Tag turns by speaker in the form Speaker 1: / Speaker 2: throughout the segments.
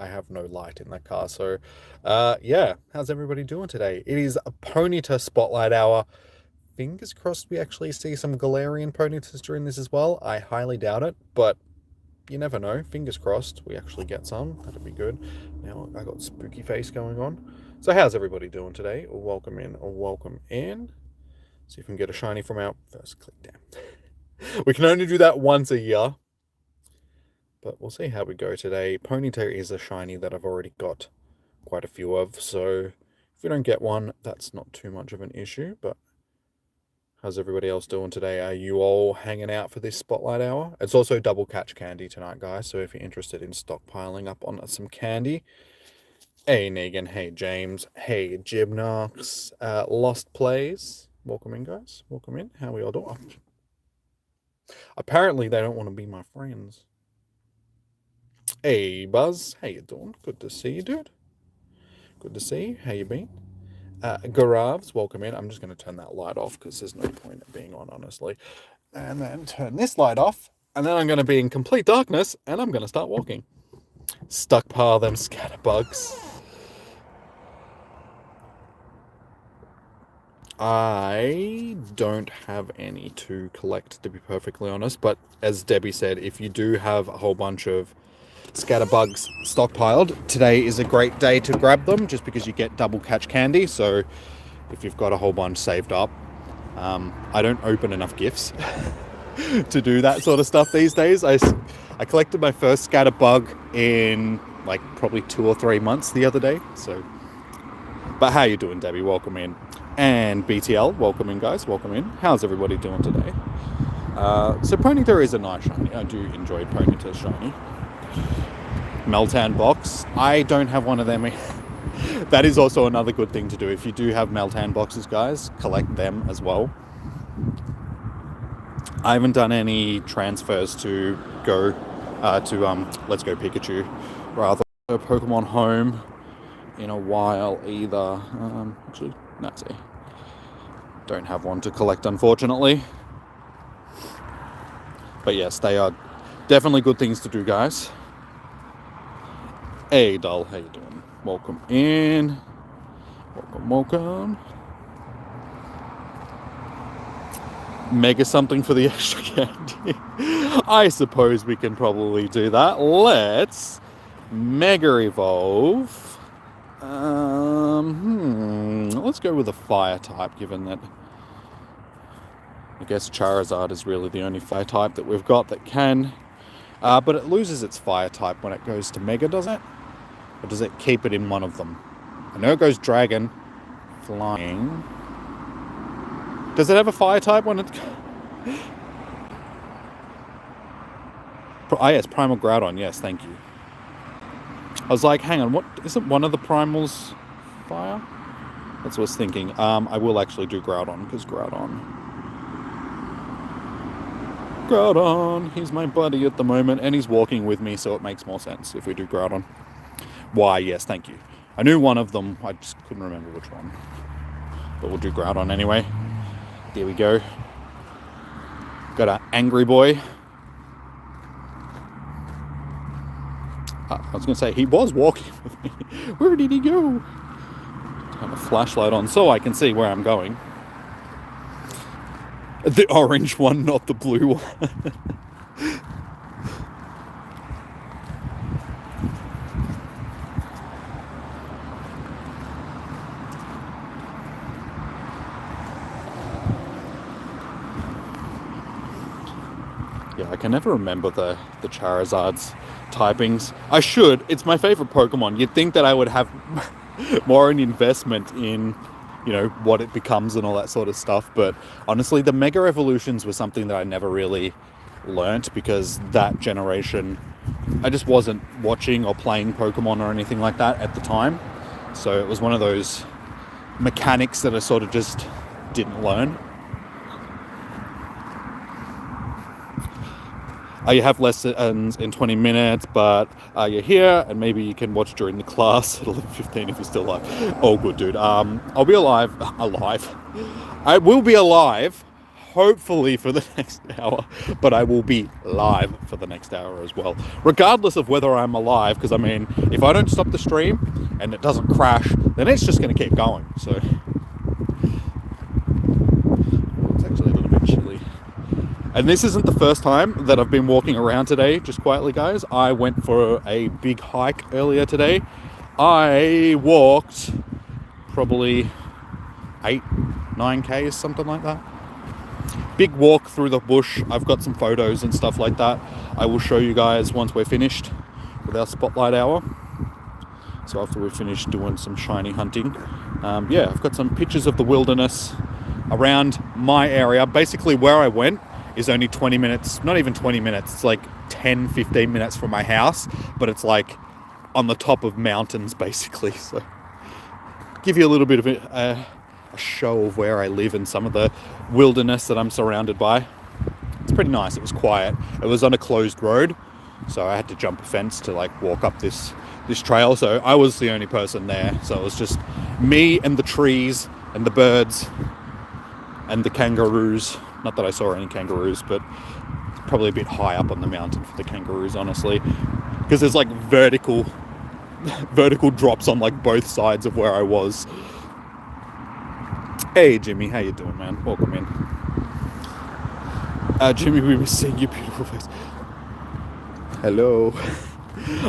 Speaker 1: I have no light in the car. So, yeah, how's everybody doing today? It is a Ponyta Spotlight Hour. Fingers crossed we actually see some Galarian Ponytas during this as well. I highly doubt it, but you never know. Fingers crossed we actually get some. That'd be good. Now I got spooky face going on. So how's everybody doing today? Welcome in, welcome in. See if we can get a shiny from our first click down. We can only do that once a year. But we'll see how we go today. Ponyta is a shiny that I've already got quite a few of, so if we don't get one, that's not too much of an issue. But how's everybody else doing today? Are you all hanging out for this Spotlight Hour? It's also double catch candy tonight, guys, so if you're interested in stockpiling up on some candy. Hey, Negan. Hey, James. Hey, Gymnox. Lost Plays. Welcome in, guys. Welcome in. How we all doing? Apparently, they don't want to be my friends. Hey, Buzz. How you doing? Good to see you, dude. Good to see you. How you been? Garavs, welcome in. I'm just going to turn that light off because there's no point in being on, honestly. And then turn this light off. And then I'm going to be in complete darkness and I'm going to start walking. Stockpile them scatterbugs. I don't have any to collect, to be perfectly honest. But as Debbie said, if you do have a whole bunch of scatterbugs stockpiled, today is a great day to grab them just because you get double catch candy. So if you've got a whole bunch saved up, I don't open enough gifts to do that sort of stuff these days. I collected my first scatterbug in like probably 2 or 3 months the other day. So, but how you doing, Debbie? Welcome in. And BTL, welcome in, guys. Welcome in. How's everybody doing today? So Ponyta is a nice shiny. I do enjoy Ponyta's shiny. Meltan box. I don't have one of them. That is also another good thing to do. If you do have Meltan boxes, guys, collect them as well. I haven't done any transfers to go to Let's Go Pikachu, rather Pokemon Home in a while either. Actually, no, see, don't have one to collect, unfortunately. But yes, they are definitely good things to do, guys. Hey, doll, how you doing? Welcome in. Welcome. Mega something for the extra candy. I suppose we can probably do that. Let's Mega Evolve. Let's go with a fire type, given that I guess Charizard is really the only fire type that we've got that can. But it loses its fire type when it goes to Mega, doesn't it? Or does it keep it in one of them? I know it goes Dragon, Flying. Does it have a fire type when it... yes, Primal Groudon. Yes, thank you. I was like, hang on, what? Isn't one of the Primals fire? That's what I was thinking. I will actually do Groudon, because Groudon, he's my buddy at the moment, and he's walking with me, so it makes more sense if we do Groudon. Why, yes, thank you. I knew one of them, I just couldn't remember which one. But we'll do Groudon anyway. There we go. Got an Angry Boy. I was going to say, he was walking with me. Where did he go? Turn the flashlight on so I can see where I'm going. The orange one, not the blue one. Yeah, I can never remember the Charizard's typings. I should. It's my favorite Pokemon. You'd think that I would have more an investment in, you know, what it becomes and all that sort of stuff. But honestly, the Mega Evolutions was something that I never really learnt because that generation, I just wasn't watching or playing Pokemon or anything like that at the time. So it was one of those mechanics that I sort of just didn't learn. You have lessons in 20 minutes, but you're here, and maybe you can watch during the class at 11:15 if you're still alive. Oh, good, dude. I'll be alive. I will be alive, hopefully for the next hour, but I will be live for the next hour as well, regardless of whether I'm alive, because I mean, if I don't stop the stream and it doesn't crash, then it's just going to keep going. So it's actually a little bit chilly. And this isn't the first time that I've been walking around today, just quietly, guys. I went for a big hike earlier today. I walked probably 8-9 Ks, something like that. Big walk through the bush. I've got some photos and stuff like that. I will show you guys once we're finished with our spotlight hour. So after we've finished doing some shiny hunting. Yeah, I've got some pictures of the wilderness around my area. Basically where I went is only 20 minutes, not even 20 minutes, it's like 10-15 minutes from my house, but it's like on the top of mountains basically. So give you a little bit of a show of where I live and some of the wilderness that I'm surrounded by. It's pretty nice. It was quiet. It was on a closed road, so I had to jump a fence to like walk up this trail. So I was the only person there. So it was just me and the trees and the birds and the kangaroos. Not that I saw any kangaroos, but it's probably a bit high up on the mountain for the kangaroos, honestly, because there's like vertical drops on like both sides of where I was. Hey Jimmy, how you doing, man? Welcome in. Jimmy, we were seeing your beautiful face. Hello.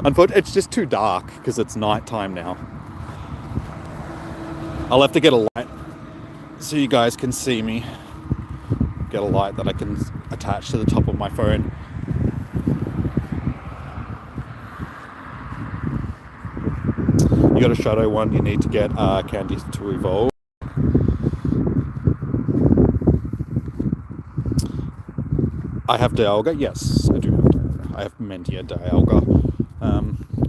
Speaker 1: Unfortunately, it's just too dark because it's night time now. I'll have to get a light so you guys can see me. Get a light that I can attach to the top of my phone. You got a shadow one, you need to get candy to evolve. I have Dialga, yes, I do have Dialga. I have Mentia Dialga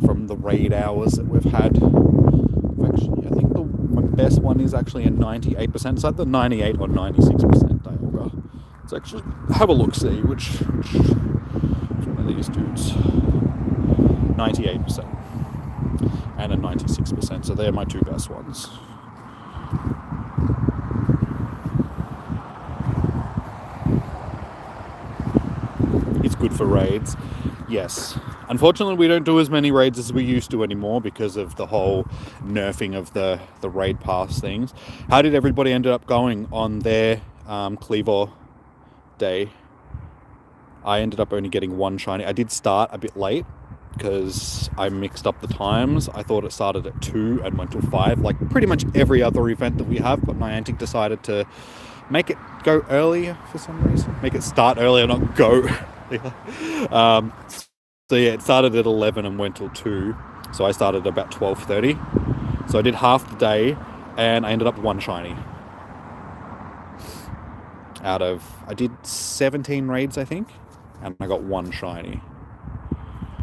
Speaker 1: from the raid hours that we've had. Actually, I think my best one is actually a 98%. It's like the 98 or 96% Dialga. Let's actually have a look, see which one of these dudes. 98% and a 96%. So they're my two best ones. It's good for raids. Yes. Unfortunately, we don't do as many raids as we used to anymore because of the whole nerfing of the raid pass things. How did everybody end up going on their Cleaver day? I ended up only getting one shiny. I did start a bit late because I mixed up the times. I thought it started at 2 and went till 5, like pretty much every other event that we have, but Niantic decided to make it go earlier for some reason. Make it start earlier, not go earlier. So yeah, it started at 11 and went till 2. So I started about 12:30. So I did half the day and I ended up with one shiny. I did 17 raids, I think, and I got one shiny.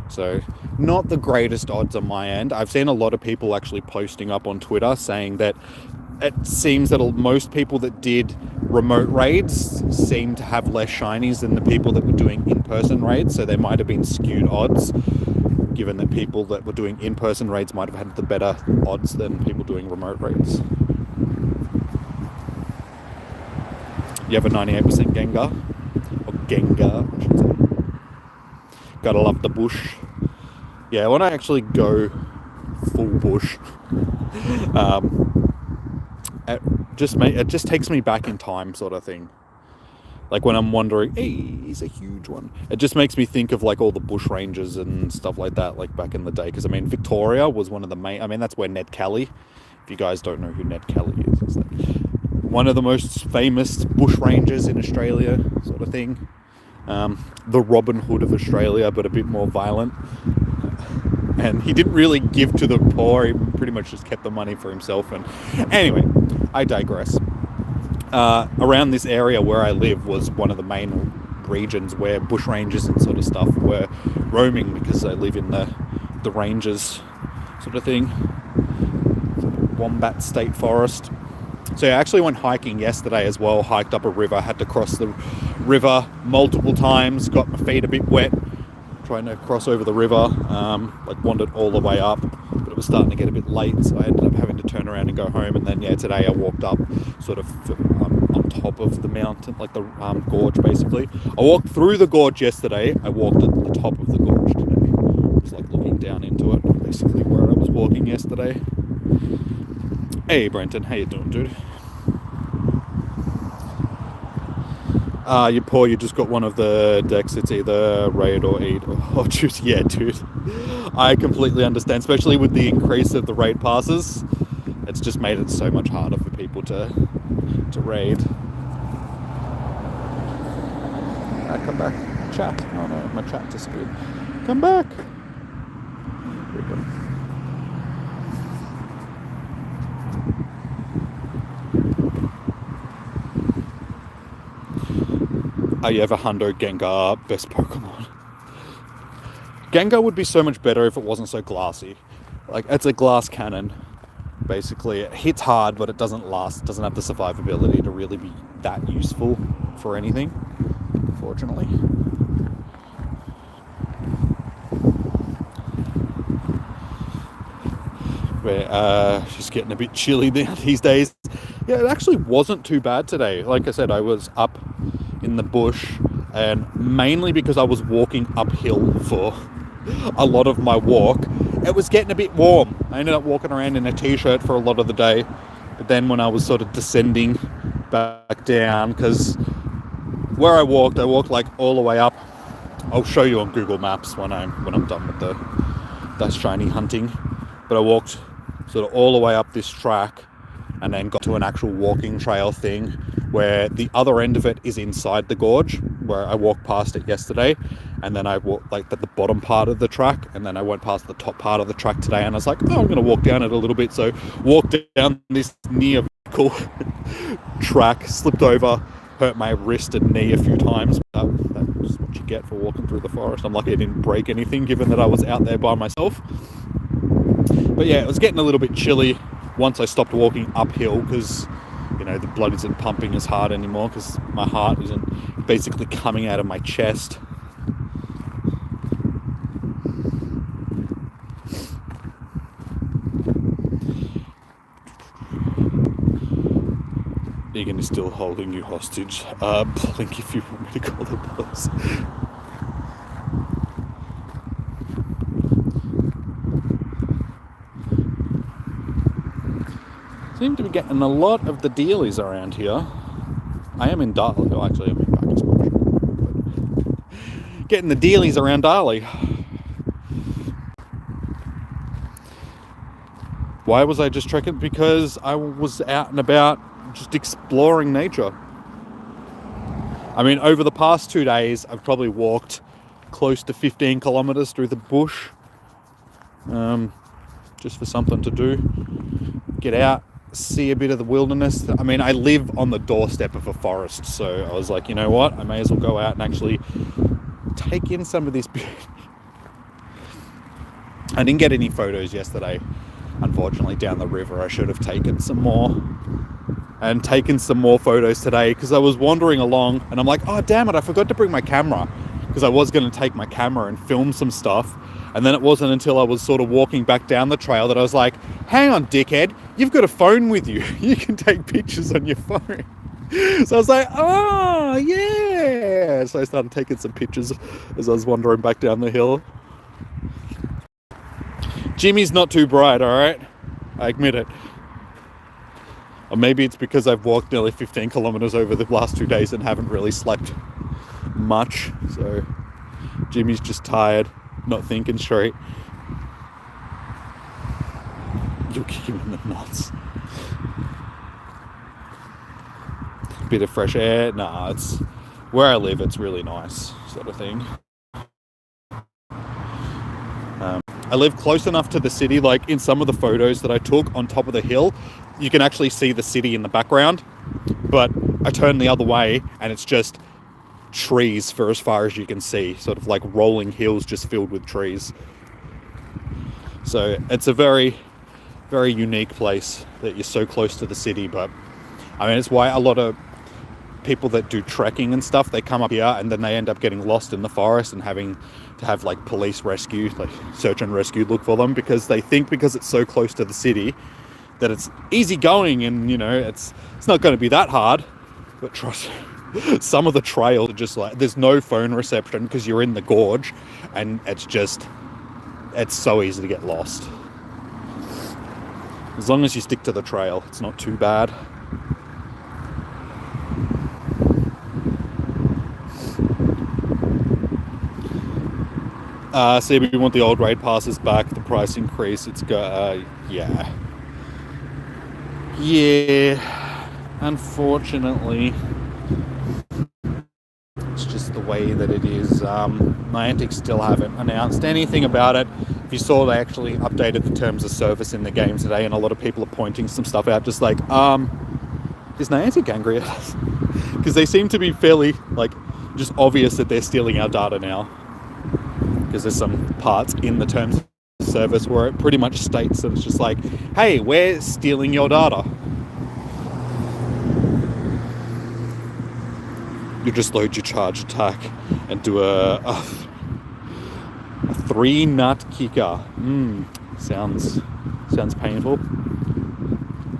Speaker 1: So not the greatest odds on my end. I've seen a lot of people actually posting up on Twitter saying that it seems that most people that did remote raids seem to have less shinies than the people that were doing in-person raids. So there might have been skewed odds, given that people that were doing in-person raids might have had the better odds than people doing remote raids. You have a 98% Gengar, or Gengar, I should say. Gotta love the bush. Yeah, when I actually go full bush, it just takes me back in time, sort of thing. Like when I'm wandering, hey, he's a huge one. It just makes me think of like all the bush rangers and stuff like that, like back in the day. Because I mean, Victoria was one of the main. I mean, that's where Ned Kelly. If you guys don't know who Ned Kelly is, it's like one of the most famous bush rangers in Australia, sort of thing. The Robin Hood of Australia, but a bit more violent. And he didn't really give to the poor. He pretty much just kept the money for himself. And anyway, I digress. Around this area where I live was one of the main regions where bush rangers and sort of stuff were roaming, because I live in the ranges sort of thing. Wombat State Forest. So I actually went hiking yesterday as well. Hiked up a river, had to cross the river multiple times, got my feet a bit wet trying to cross over the river, like wandered all the way up, but it was starting to get a bit late, so I ended up having to turn around and go home. And then yeah, today I walked up sort of on top of the mountain, like the gorge basically. I walked through the gorge yesterday. I walked at the top of the gorge today. Just like looking down into it, basically where I was walking yesterday. Hey Brenton, how you doing, dude? You just got one of the decks. It's either raid or eat. Oh, dude, yeah, dude. I completely understand, especially with the increase of the raid passes. It's just made it so much harder for people to raid. Come back. Chat. Oh no, my chat disappeared. Come back. Here we go. You have a Hundo Gengar best Pokemon. Gengar would be so much better if it wasn't so glassy. Like, it's a glass cannon. Basically, it hits hard, but it doesn't last. It doesn't have the survivability to really be that useful for anything, unfortunately. But she's getting a bit chilly these days. Yeah, it actually wasn't too bad today. Like I said, I was up in the bush, and mainly because I was walking uphill for a lot of my walk. It was getting a bit warm. I ended up walking around in a t-shirt for a lot of the day, but then when I was sort of descending back down, because where I walked like all the way up. I'll show you on Google Maps when I'm done with that shiny hunting. But I walked sort of all the way up this track, and then got to an actual walking trail thing where the other end of it is inside the gorge, where I walked past it yesterday, and then I walked like the bottom part of the track, and then I went past the top part of the track today, and I was like, oh, I'm going to walk down it a little bit. So walked down this near vehicle track, slipped over, hurt my wrist and knee a few times. That's what you get for walking through the forest. I'm lucky I didn't break anything, given that I was out there by myself. But yeah, it was getting a little bit chilly once I stopped walking uphill, because the blood isn't pumping as hard anymore, because my heart isn't basically coming out of my chest. Egan is still holding you hostage. Blink if you want me to call the police. Seem to be getting a lot of the dealies around here. I am in Darley. Oh, actually, I'm in Bacchus Marsh. Getting the dealies around Darley. Why was I just trekking? Because I was out and about just exploring nature. I mean, over the past 2 days, I've probably walked close to 15 kilometers through the bush. Just for something to do. Get out. See a bit of the wilderness. I mean, I live on the doorstep of a forest, so I was like, you know what? I may as well go out and actually take in some of this beauty. I didn't get any photos yesterday, unfortunately, down the river. I should have taken some more. And taken some more photos today, because I was wandering along and I'm like, oh, damn it, I forgot to bring my camera, because I was going to take my camera and film some stuff. And then it wasn't until I was sort of walking back down the trail that I was like, hang on, dickhead, you've got a phone with you. You can take pictures on your phone. So I was like, oh, yeah. So I started taking some pictures as I was wandering back down the hill. Jimmy's not too bright, all right? I admit it. Or maybe it's because I've walked nearly 15 kilometers over the last 2 days and haven't really slept much. So Jimmy's just tired. Not thinking straight. You'll kick him in the nuts. Bit of fresh air. Nah, it's where I live. It's really nice, sort of thing. I live close enough to the city. Like in some of the photos that I took on top of the hill, you can actually see the city in the background. But I turn the other way, and it's just trees for as far as you can see, sort of like rolling hills just filled with trees. So it's a very, very unique place that you're so close to the city. But I mean, it's why a lot of people that do trekking and stuff, they come up here and then they end up getting lost in the forest and having to have like police rescue, like search and rescue look for them, because they think because it's so close to the city that it's easy going and it's not going to be that hard. But trust me, some of the trails are just like, there's no phone reception because you're in the gorge, and it's so easy to get lost. As long as you stick to the trail, it's not too bad. See, we want the old raid passes back, the price increase, yeah. Yeah, unfortunately, it's just the way that it is. Niantic still haven't announced anything about it. If you saw, they actually updated the terms of service in the game today, and a lot of people are pointing some stuff out, just like, is Niantic angry at us? Because they seem to be fairly, like, just obvious that they're stealing our data now. Because there's some parts in the terms of service where it pretty much states that it's just like, hey, we're stealing your data. You just load your charge attack and do a 3-nut kicker. Sounds painful.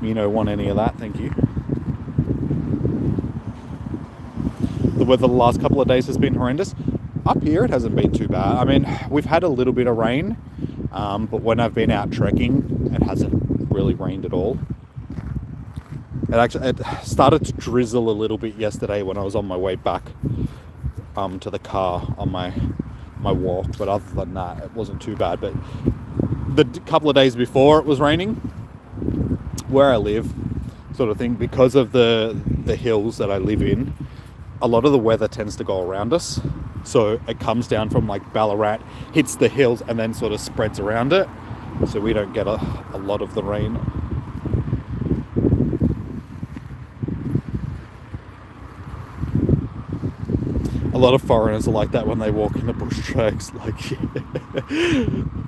Speaker 1: You don't want any of that, thank you. The weather the last couple of days has been horrendous. Up here, it hasn't been too bad. I mean, we've had a little bit of rain, but when I've been out trekking, it hasn't really rained at all. It started to drizzle a little bit yesterday when I was on my way back to the car on my walk, but other than that, it wasn't too bad. But the couple of days before it was raining, where I live, sort of thing, because of the hills that I live in, a lot of the weather tends to go around us. So it comes down from like Ballarat, hits the hills, and then sort of spreads around it. So we don't get a lot of the rain. A lot of foreigners are like that when they walk in the bush tracks, like,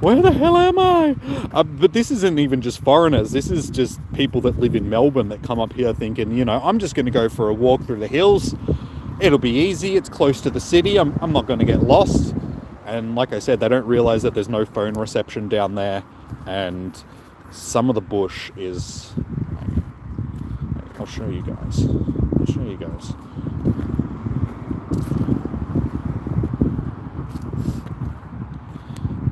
Speaker 1: where the hell am I? But this isn't even just foreigners. This is just people that live in Melbourne that come up here thinking, I'm just going to go for a walk through the hills. It'll be easy, it's close to the city, I'm not going to get lost. And like I said, they don't realise that there's no phone reception down there, and some of the bush is... I'll show you guys.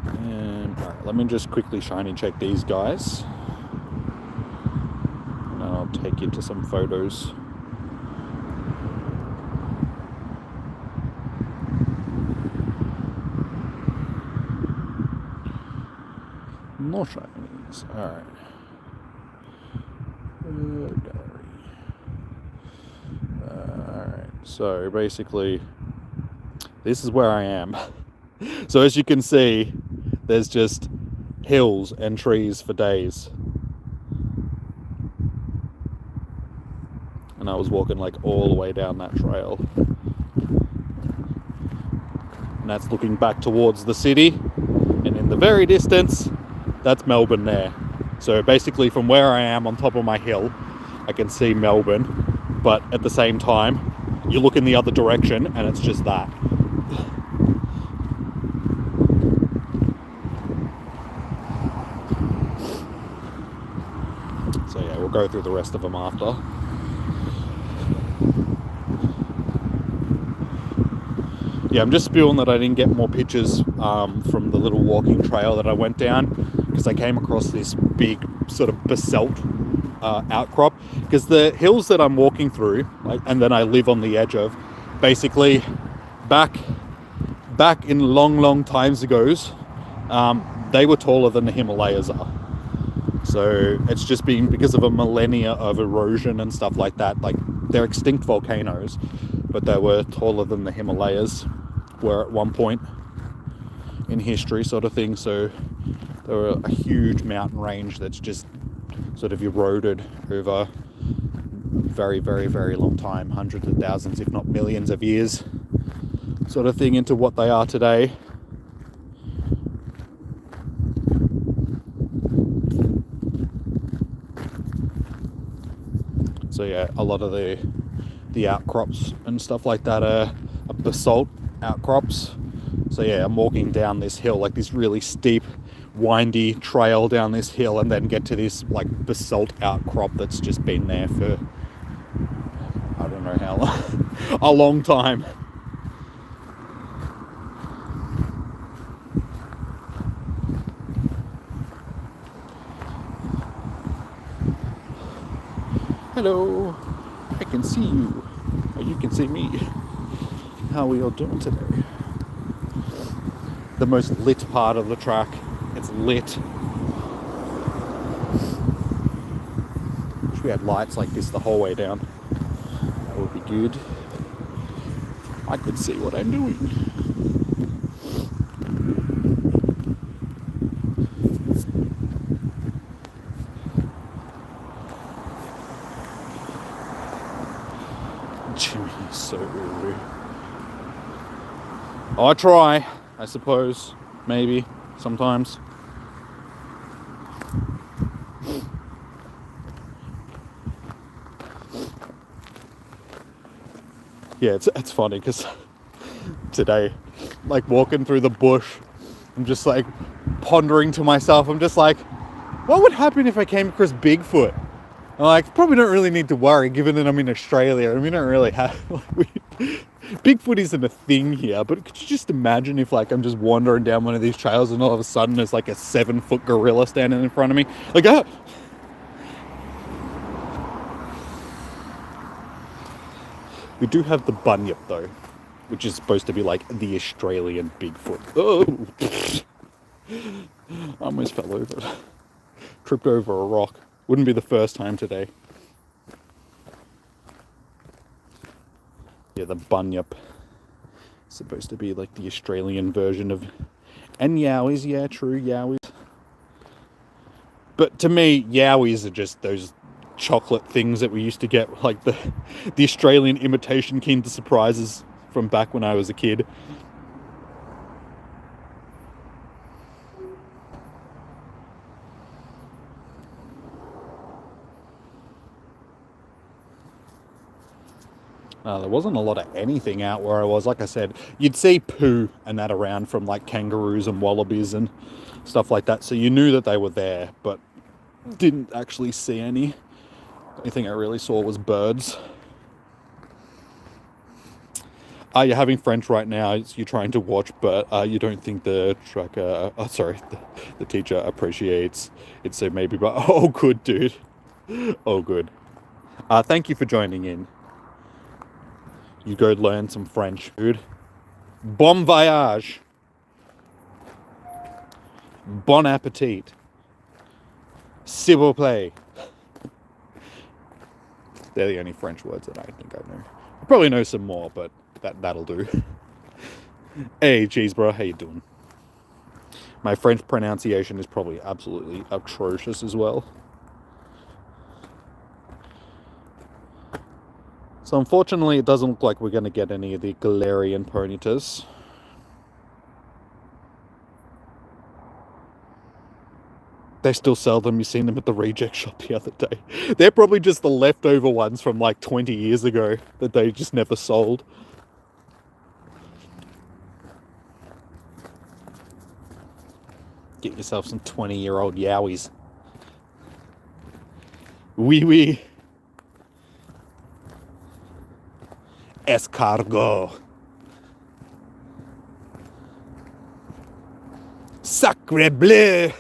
Speaker 1: And alright, let me just quickly shiny check these guys, and then I'll take you to some photos. More shinies. Alright. Gallery. Alright. So basically, this is where I am. So as you can see, there's just hills and trees for days. And I was walking like all the way down that trail. And that's looking back towards the city. And in the very distance, that's Melbourne there. So basically from where I am on top of my hill, I can see Melbourne, but at the same time, you look in the other direction and it's just that. So yeah, we'll go through the rest of them after. Yeah, I'm just spewing that I didn't get more pictures from the little walking trail that I went down, because I came across this big sort of basalt outcrop, because the hills that I'm walking through, and then I live on the edge of, basically back in long times ago, they were taller than the Himalayas are. So it's just been because of a millennia of erosion and stuff like that. Like, they're extinct volcanoes, but they were taller than the Himalayas were at one point in history, sort of thing. So they were a huge mountain range that's just sort of eroded over a very, very, very long time, hundreds of thousands, if not millions of years, sort of thing, into what they are today. So yeah, a lot of the outcrops and stuff like that are basalt outcrops. So yeah, I'm walking down this hill, like this really steep, windy trail down this hill, and then get to this like basalt outcrop that's just been there for, I don't know, know how long. A long time. Hello, I can see you, or you can see me. How are we all doing today? The most lit part of the track. It's lit. Wish we had lights like this the whole way down. That would be good. I could see what I'm doing. Jimmy, so early. I try, I suppose. Maybe. Sometimes. Yeah, it's funny because today, like walking through the bush, I'm just like pondering to myself, I'm just like, what would happen if I came across Bigfoot? I'm like, probably don't really need to worry given that I'm in Australia. I mean, we don't really have, Bigfoot isn't a thing here, but could you just imagine if like I'm just wandering down one of these trails and all of a sudden there's like a 7-foot gorilla standing in front of me? Like, ah! We do have the bunyip though, which is supposed to be like the Australian Bigfoot. Oh! I almost fell over. Tripped over a rock. Wouldn't be the first time today. Yeah, the bunyip. Supposed to be like the Australian version of... And yowies, yeah, true, yowies. But to me, yowies are just those chocolate things that we used to get, like the Australian imitation Kinder Surprises from back when I was a kid. There wasn't a lot of anything out where I was. Like I said, you'd see poo and that around from like kangaroos and wallabies and stuff like that. So you knew that they were there, but didn't actually see any. The only thing I really saw was birds. You're having French right now. You're trying to watch, but you don't think the tracker... the teacher appreciates it. So maybe, but oh, good, dude. Oh, good. Thank you for joining in. You go learn some French, dude. Bon voyage. Bon appetit. S'il vous plaît. They're the only French words that I think I know. I probably know some more, but that'll do. Hey, cheese bro, how you doing? My French pronunciation is probably absolutely atrocious as well. So unfortunately, it doesn't look like we're going to get any of the Galarian Ponytas. They still sell them. You seen them at the reject shop the other day. They're probably just the leftover ones from like 20 years ago that they just never sold. Get yourself some 20-year-old yowies. Oui, oui. Escargot. Sacre bleu.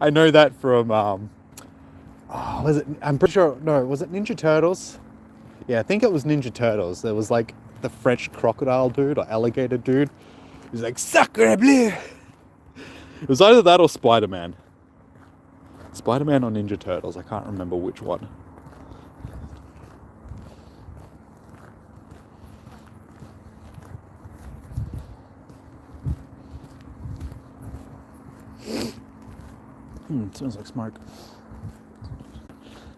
Speaker 1: I know that from, was it, I'm pretty sure, no, was it Ninja Turtles? Yeah, I think it was Ninja Turtles. There was like the French crocodile dude or alligator dude. He was like, Sacre bleu. It was either that or Spider-Man. Spider-Man or Ninja Turtles, I can't remember which one. It smells like smoke.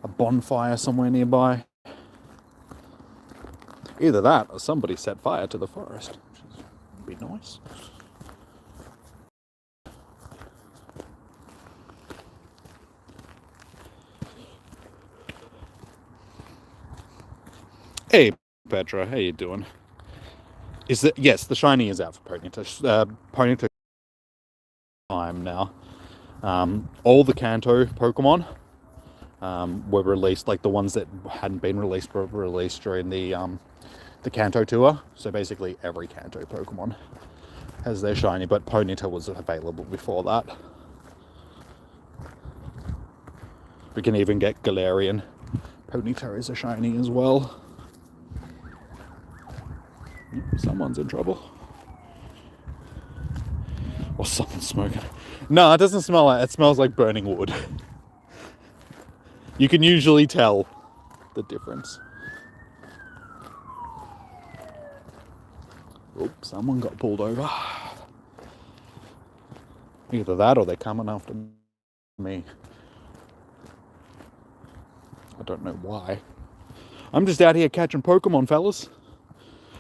Speaker 1: A bonfire somewhere nearby. Either that or somebody set fire to the forest, which would be nice. Hey, Petra, how you doing? Yes, the shiny is out for Ponyta. Ponyta time now. All the Kanto Pokemon were released, like the ones that hadn't been released were released during the Kanto tour. So basically every Kanto Pokemon has their shiny, but Ponyta was available before that. We can even get Galarian. Ponyta is a shiny as well. Someone's in trouble. Or someone's smoking. No, it doesn't smell like it. It smells like burning wood. You can usually tell the difference. Oops, someone got pulled over. Either that or they're coming after me. I don't know why. I'm just out here catching Pokemon, fellas.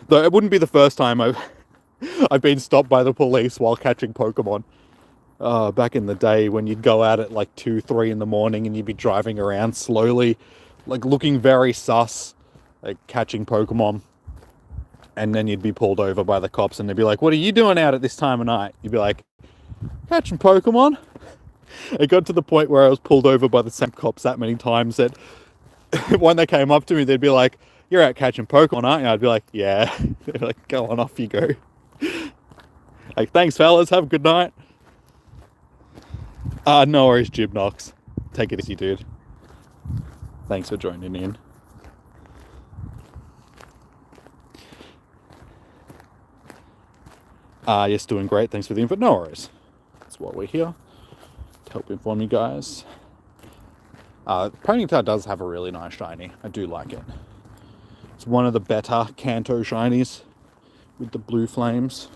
Speaker 1: Though it wouldn't be the first time I've been stopped by the police while catching Pokemon. Back in the day when you'd go out at like 2, 3 in the morning and you'd be driving around slowly, like looking very sus, like catching Pokemon. And then you'd be pulled over by the cops and they'd be like, "What are you doing out at this time of night?" You'd be like, "Catching Pokemon." It got to the point where I was pulled over by the same cops that many times that when they came up to me, they'd be like, "You're out catching Pokemon, aren't you?" I'd be like, "Yeah." They'd be like, "Go on, off you go." Like, "Thanks, fellas. Have a good night." No worries, Jib Knox. Take it easy, dude. Thanks for joining in. Yes, doing great. Thanks for the info. No worries. That's why we're here, to help inform you guys. Ponyta does have a really nice shiny. I do like it. It's one of the better Kanto shinies with the blue flames.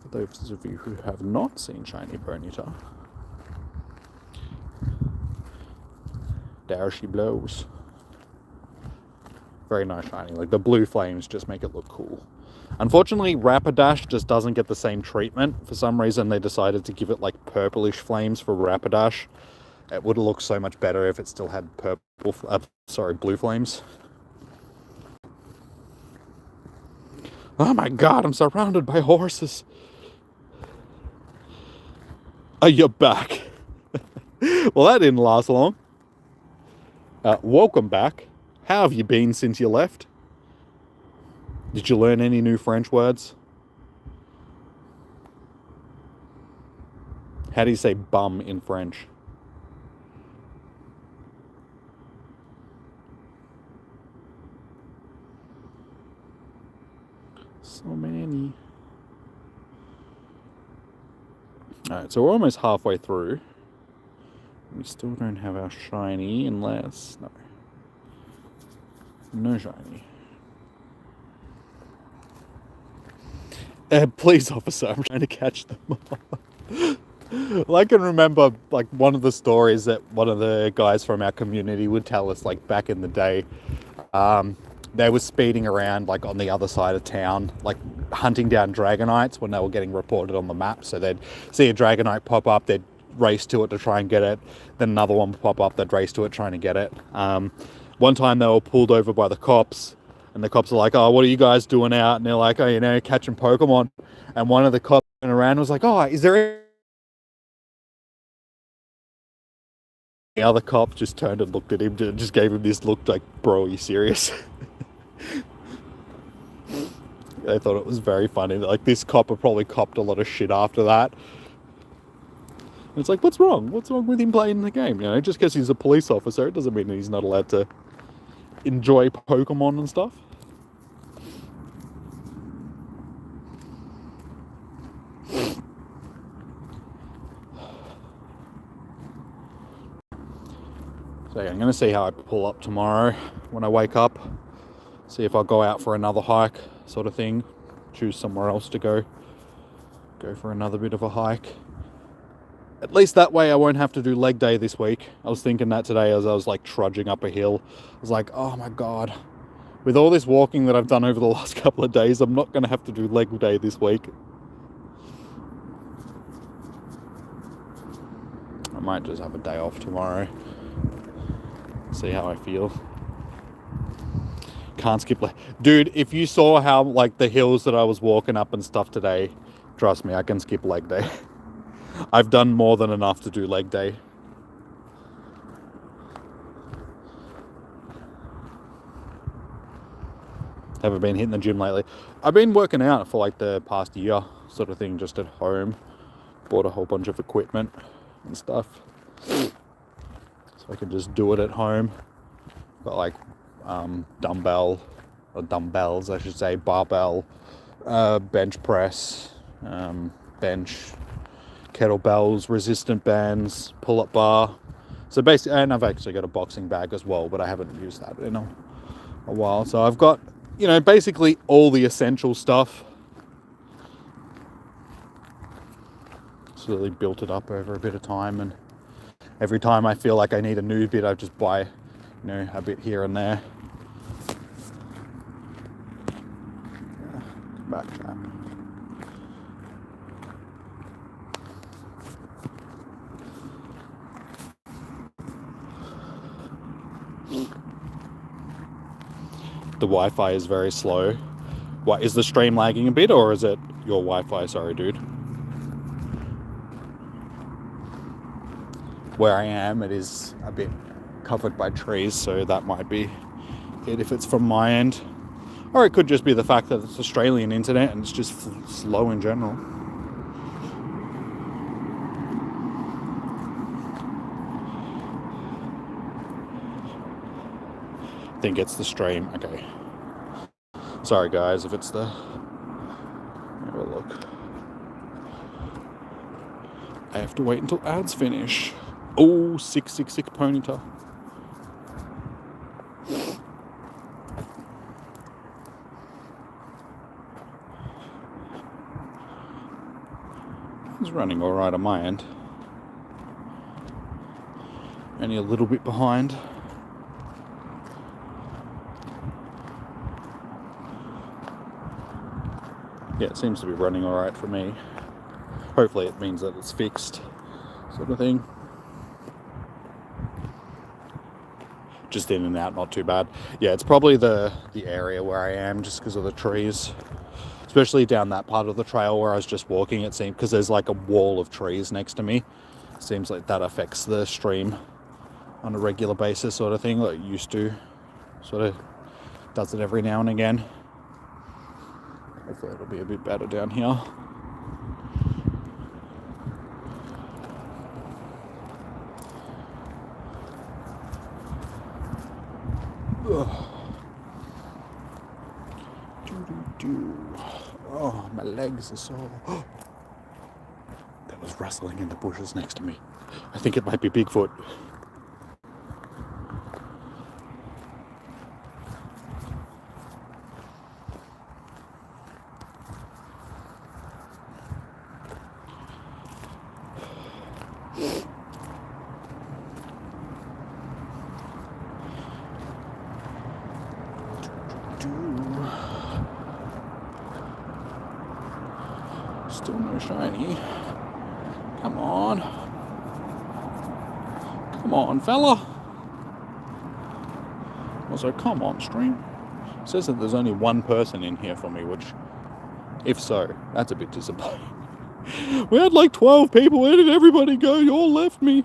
Speaker 1: For those of you who have not seen shiny Ponyta. There she blows. Very nice shiny. Like the blue flames just make it look cool. Unfortunately, Rapidash just doesn't get the same treatment. For some reason, they decided to give it like purplish flames for Rapidash. It would have looked so much better if it still had blue flames. Oh my god, I'm surrounded by horses. Oh, you're back. Well, that didn't last long. Welcome back. How have you been since you left? Did you learn any new French words? How do you say bum in French? So many. Alright, so we're almost halfway through. We still don't have our shiny unless... No. No shiny. Please, officer, I'm trying to catch them. Well, I can remember, like, one of the stories that one of the guys from our community would tell us, like, back in the day. They were speeding around, like, on the other side of town, like, hunting down Dragonites when they were getting reported on the map. So they'd see a Dragonite pop up, they'd race to it to try and get it. Then another one would pop up, they'd race to it trying to get it. One time they were pulled over by the cops. And the cops are like, "Oh, what are you guys doing out?" And they're like, "Oh, you know, catching Pokemon." And one of the cops went around and was like, "Oh, is there..." The other cop just turned and looked at him, just gave him this look like, "Bro, are you serious?" They thought it was very funny. Like, this cop had probably copped a lot of shit after that. And it's like, what's wrong? What's wrong with him playing the game? You know, just because he's a police officer, it doesn't mean he's not allowed to enjoy Pokemon and stuff. So yeah, I'm going to see how I pull up tomorrow when I wake up. See if I'll go out for another hike sort of thing. Choose somewhere else to go. Go for another bit of a hike. At least that way I won't have to do leg day this week. I was thinking that today as I was like trudging up a hill. I was like, oh my god. With all this walking that I've done over the last couple of days, I'm not going to have to do leg day this week. I might just have a day off tomorrow. See how I feel. Can't skip leg. Dude, if you saw how like the hills that I was walking up and stuff today, trust me, I can skip leg day. I've done more than enough to do leg day. Haven't been hitting the gym lately. I've been working out for like the past year sort of thing, just at home. Bought a whole bunch of equipment and stuff, so I can just do it at home. Got like dumbbells I should say, barbell, bench press, bench, kettlebells, resistant bands, pull-up bar. So basically, and I've actually got a boxing bag as well, but I haven't used that in a while. So I've got, you know, basically all the essential stuff. Slowly built it up over a bit of time, and every time I feel like I need a new bit, I just buy, you know, a bit here and there. Back chat. The Wi-Fi is very slow. What, is the stream lagging a bit, or is it your Wi-Fi? Sorry, dude. Where I am, it is a bit covered by trees, so that might be it if it's from my end. Or it could just be the fact that it's Australian internet and it's just slow in general. I think it's the stream. Okay. Sorry guys if it's the... Have a look. I have to wait until ads finish. Oh, 666 Ponyta. It's running all right on my end. Only a little bit behind. Yeah, it seems to be running all right for me. Hopefully it means that it's fixed, sort of thing. Just in and out, not too bad. Yeah, it's probably the area where I am, just because of the trees. Especially down that part of the trail where I was just walking, it seemed, because there's like a wall of trees next to me. It seems like that affects the stream on a regular basis, sort of thing, like it used to. Sort of does it every now and again. Hopefully it'll be a bit better down here. Ugh. Oh, my legs are sore. That was rustling in the bushes next to me. I think it might be Bigfoot. Still no shiny. Come on. Come on, fella. Also, come on, stream. It says that there's only one person in here for me, which, if so, that's a bit disappointing. We had like 12 people. Where did everybody go? You all left me.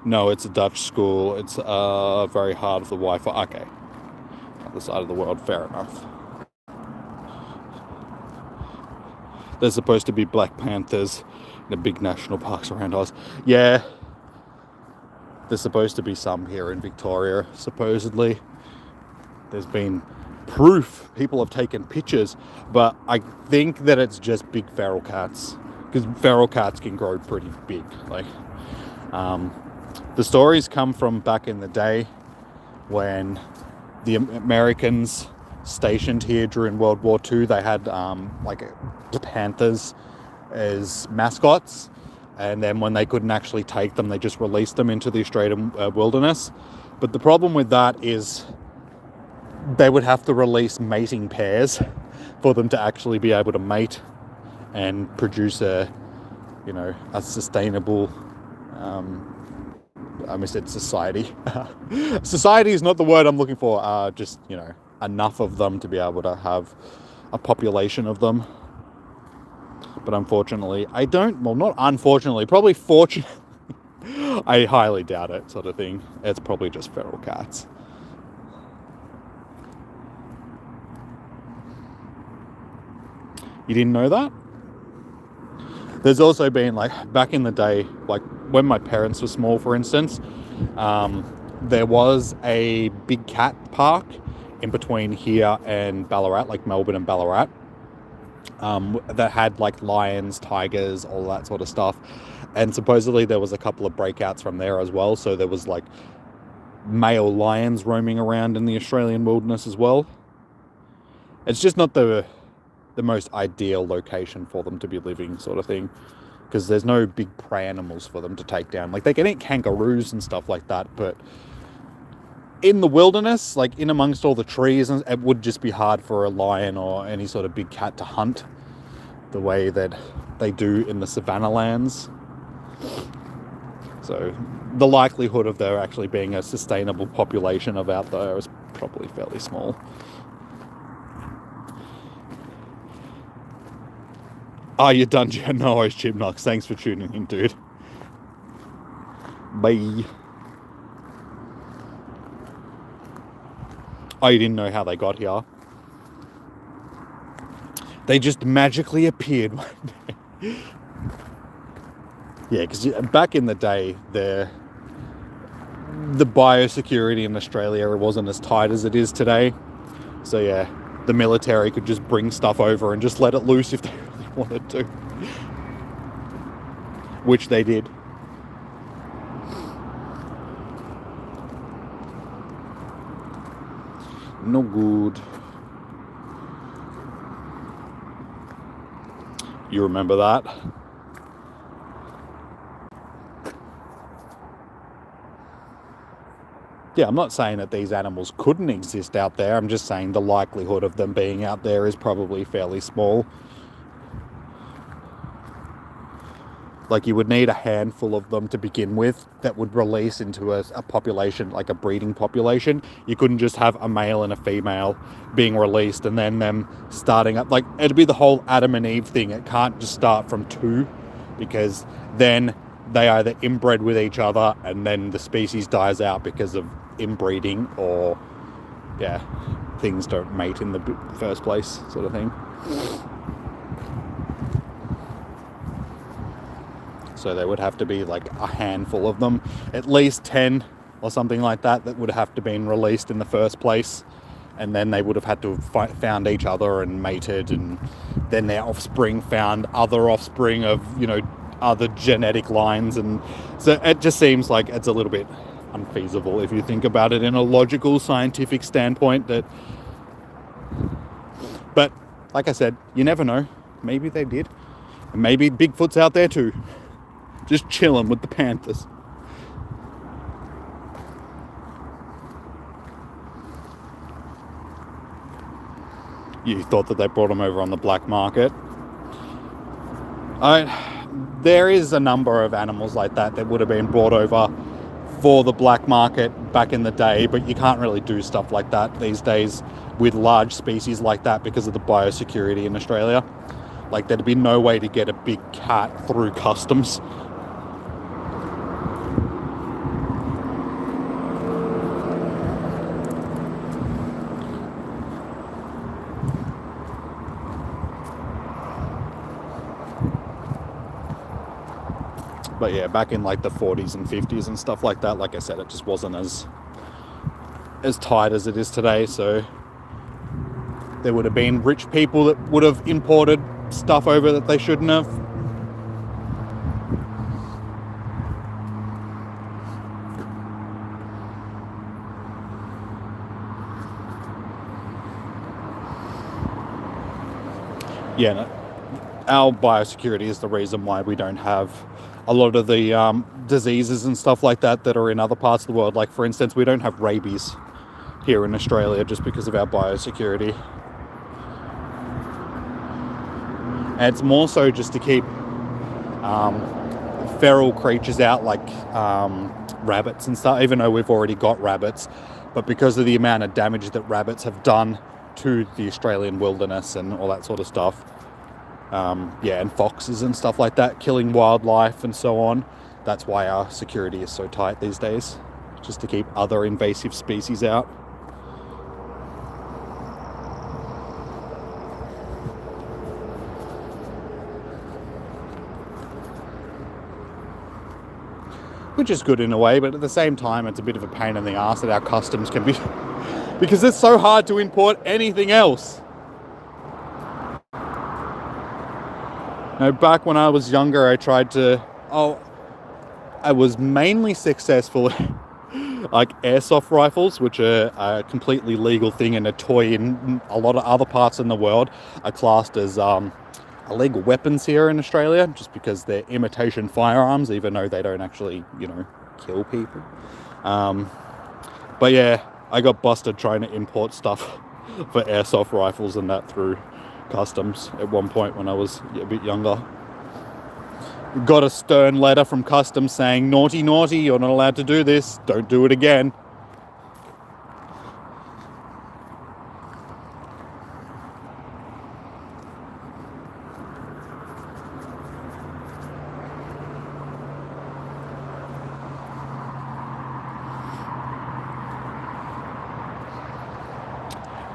Speaker 1: No, it's a Dutch school. It's very hard for the Wi-Fi. Okay. Other side of the world, fair enough. There's supposed to be black panthers in the big national parks around us. Yeah. There's supposed to be some here in Victoria, supposedly. There's been proof. People have taken pictures. But I think that it's just big feral cats. Because feral cats can grow pretty big. Like, the stories come from back in the day when the Americans stationed here during World War II, they had like panthers as mascots, and then when they couldn't actually take them, they just released them into the Australian wilderness. But the problem with that is they would have to release mating pairs for them to actually be able to mate and produce a sustainable, I almost said society. Society is not the word I'm looking for. Just, enough of them to be able to have a population of them. But unfortunately, not unfortunately, probably fortunately, I highly doubt it, sort of thing. It's probably just feral cats. You didn't know that? There's also been, back in the day, when my parents were small, for instance, there was a big cat park in between here and Ballarat, Melbourne and Ballarat, that had lions, tigers, all that sort of stuff. And supposedly there was a couple of breakouts from there as well. So there was male lions roaming around in the Australian wilderness as well. It's just not the most ideal location for them to be living, sort of thing, because there's no big prey animals for them to take down. They can eat kangaroos and stuff like that, but in the wilderness, in amongst all the trees, it would just be hard for a lion or any sort of big cat to hunt the way that they do in the savannah lands. So the likelihood of there actually being a sustainable population of out there is probably fairly small. Oh, you're done, Jen. No worries, Chipnox. Thanks for tuning in, dude. Bye. Oh, you didn't know how they got here? They just magically appeared one day. Yeah, because back in the day, the biosecurity in Australia wasn't as tight as it is today. So yeah, the military could just bring stuff over and just let it loose if they really wanted to. Which they did. No good. You remember that? Yeah, I'm not saying that these animals couldn't exist out there. I'm just saying the likelihood of them being out there is probably fairly small. You would need a handful of them to begin with that would release into a population, a breeding population. You couldn't just have a male and a female being released and then them starting up. It'd be the whole Adam and Eve thing. It can't just start from two, because then they either inbred with each other and then the species dies out because of inbreeding, or, yeah, things don't mate in the first place, sort of thing. So there would have to be a handful of them, at least 10 or something like that would have to been released in the first place. And then they would have had to have found each other and mated, and then their offspring found other offspring of, other genetic lines. And so it just seems like it's a little bit unfeasible if you think about it in a logical, scientific standpoint. But like I said, you never know. Maybe they did. And maybe Bigfoot's out there too, just chilling with the panthers. You thought that they brought them over on the black market? There is a number of animals like that would have been brought over for the black market back in the day, but you can't really do stuff like that these days with large species like that because of the biosecurity in Australia. There'd be no way to get a big cat through customs. But yeah, back in the 40s and 50s and stuff like that, like I said, it just wasn't as tight as it is today. So there would have been rich people that would have imported stuff over that they shouldn't have. Yeah, no, our biosecurity is the reason why we don't have a lot of the diseases and stuff like that are in other parts of the world. For instance, we don't have rabies here in Australia just because of our biosecurity. And it's more so just to keep feral creatures out, like rabbits and stuff, even though we've already got rabbits. But because of the amount of damage that rabbits have done to the Australian wilderness and all that sort of stuff, and foxes and stuff like that, killing wildlife and so on, that's why our security is so tight these days, just to keep other invasive species out. Which is good in a way, but at the same time it's a bit of a pain in the ass that our customs can be because it's so hard to import anything else. Now, back when I was younger, I tried to I was mainly successful like airsoft rifles, which are a completely legal thing and a toy in a lot of other parts in the world, are classed as illegal weapons here in Australia, just because they're imitation firearms, even though they don't actually, kill people. But yeah, I got busted trying to import stuff for airsoft rifles and that through customs at one point when I was a bit younger. Got a stern letter from customs saying, naughty, naughty, you're not allowed to do this, don't do it again.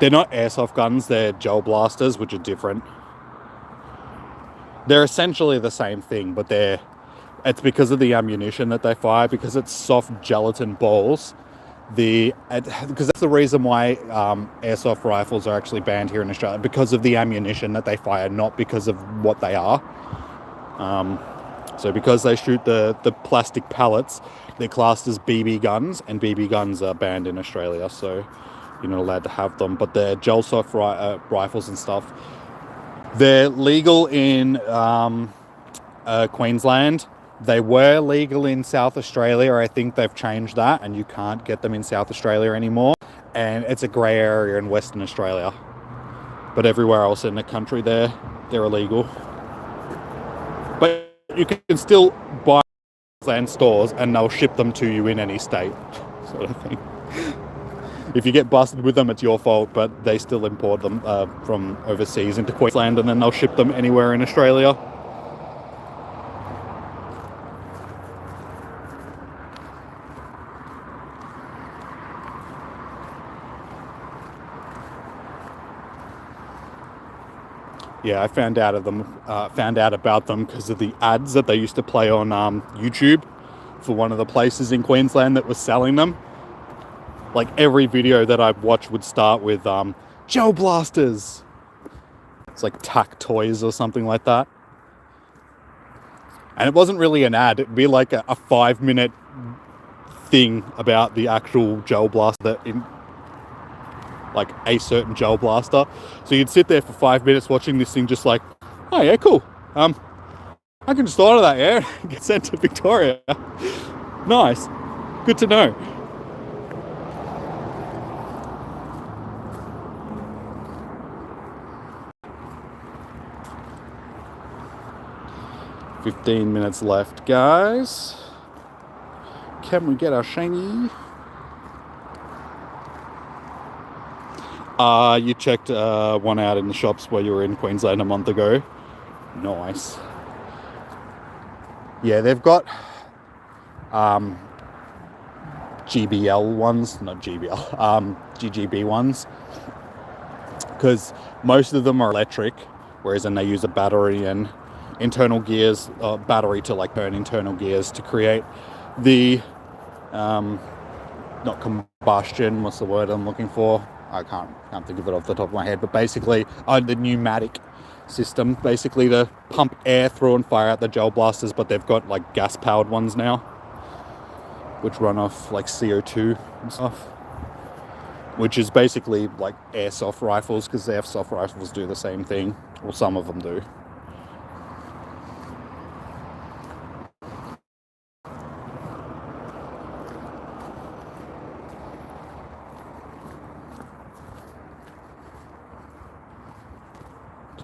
Speaker 1: They're not airsoft guns, they're gel blasters, which are different. They're essentially the same thing, but it's because of the ammunition that they fire, because it's soft gelatin balls. Because that's the reason why airsoft rifles are actually banned here in Australia, because of the ammunition that they fire, not because of what they are. So because they shoot the plastic pellets, they're classed as BB guns, and BB guns are banned in Australia, so you're not allowed to have them. But the gel soft rifles and stuff, they're legal in Queensland. They were legal in South Australia. I think they've changed that, and you can't get them in South Australia anymore. And it's a grey area in Western Australia. But everywhere else in the country, they're illegal. But you can still buy Queensland stores, and they'll ship them to you in any state, sort of thing. If you get busted with them, it's your fault, but they still import them from overseas into Queensland, and then they'll ship them anywhere in Australia. Yeah, I found out about them because of the ads that they used to play on YouTube for one of the places in Queensland that was selling them. Like every video that I'd watch would start with gel blasters. It's like tack toys or something like that. And it wasn't really an ad, it'd be like a 5-minute thing about the actual gel blaster, like a certain gel blaster. So you'd sit there for 5 minutes watching this thing, just like, oh yeah, cool. I can just order that, yeah, get sent to Victoria. Nice, good to know. $15 minutes left, guys. Can we get our shiny? You checked one out in the shops where you were in Queensland a month ago. Nice. Yeah, they've got GBL ones, not GBL, GGB ones, because most of them are electric, whereas then they use a battery and internal gears, battery to like burn internal gears to create the not combustion, what's the word I'm looking for? I can't think of it off the top of my head, but basically the pneumatic system, basically to pump air through and fire out the gel blasters, but they've got like gas powered ones now, which run off like CO2 and stuff, which is basically like airsoft rifles, because airsoft rifles do the same thing, or some of them do.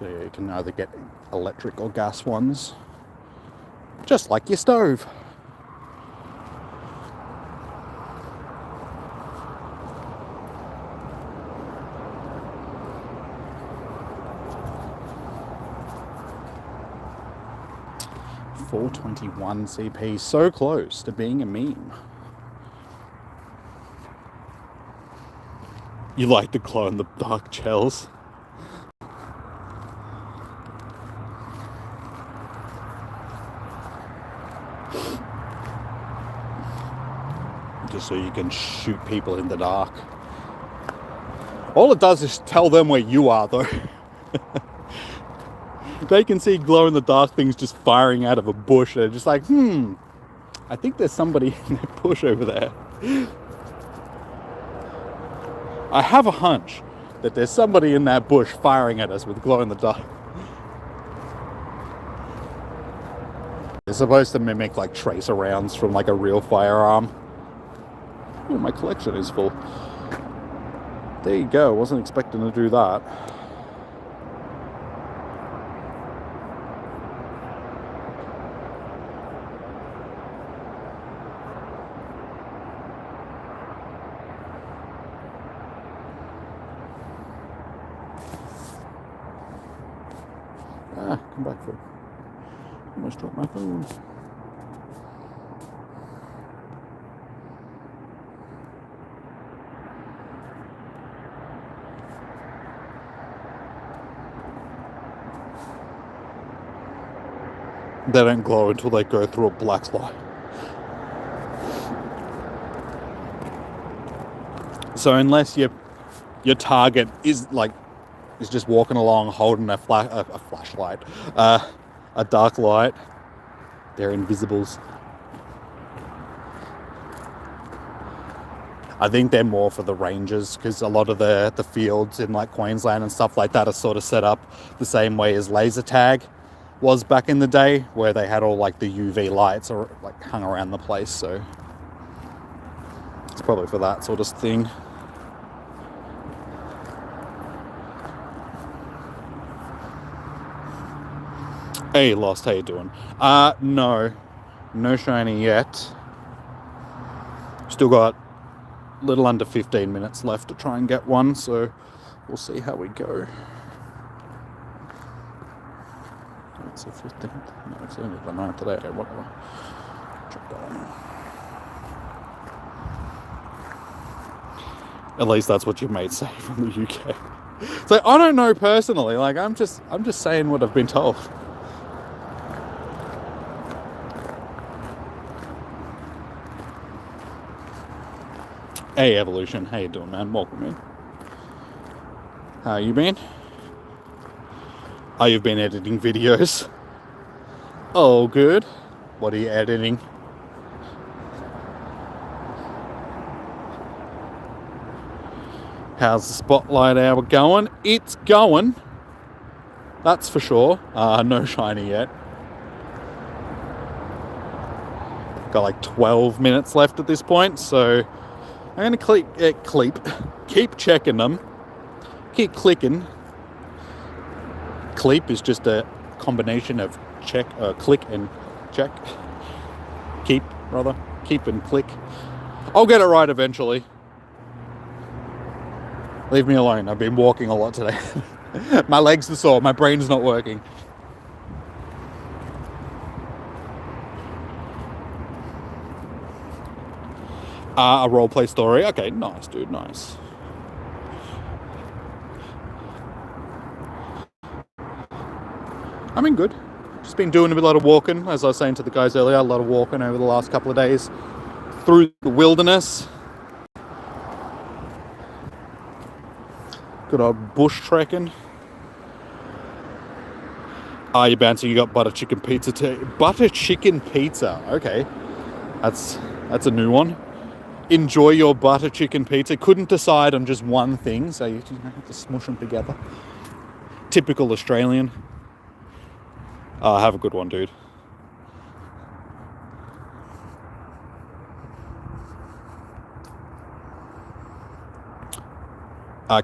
Speaker 2: So you can either get electric or gas ones, just like your stove. $4.21 CP, so close to being a meme. You like the glow in the dark gels? Just so you can shoot people in the dark. All it does is tell them where you are, though. They can see glow in the dark things just firing out of a bush. They're just like, I think there's somebody in that bush over there. I have a hunch that there's somebody in that bush firing at us with glow in the dark. They're supposed to mimic like tracer rounds from like a real firearm. Oh, my collection is full. There you go. Wasn't expecting to do that. Come back for it. Almost dropped my phone. They don't glow until they go through a black light. So unless your target is just walking along holding a flashlight, a dark light, they're invisibles. I think they're more for the rangers, because a lot of the fields in like Queensland and stuff like that are sort of set up the same way as laser tag was back in the day, where they had all like the UV lights or like hung around the place. So it's probably for that sort of thing. Hey Lost, how you doing? No shiny yet. Still got a little under 15 minutes left to try and get one, so we'll see how we go. It's the 15th. No, it's only the 9th today. Okay, whatever. Check that one. At least that's what your mates say from the UK. So I don't know personally. Like I'm just saying what I've been told. Hey Evolution, how you doing, man? Welcome in. How you been? Oh, you've been editing videos. Oh, good. What are you editing? How's the Spotlight Hour going? It's going. That's for sure. No shiny yet. Got like 12 minutes left at this point, so I'm going to keep checking them. Keep clicking. Cleep is just a combination of click and check. Keep and click. I'll get it right eventually. Leave me alone. I've been walking a lot today. My legs are sore. My brain's not working. A roleplay story. Okay, nice, dude. Nice. I mean, good. Just been doing a lot of walking, as I was saying to the guys earlier, a lot of walking over the last couple of days through the wilderness. Good old bush trekking. You're bouncing. You got butter chicken pizza too. Butter chicken pizza. Okay, that's a new one. Enjoy your butter chicken pizza. Couldn't decide on just one thing, so you have to smush them together. Typical Australian. Have a good one, dude.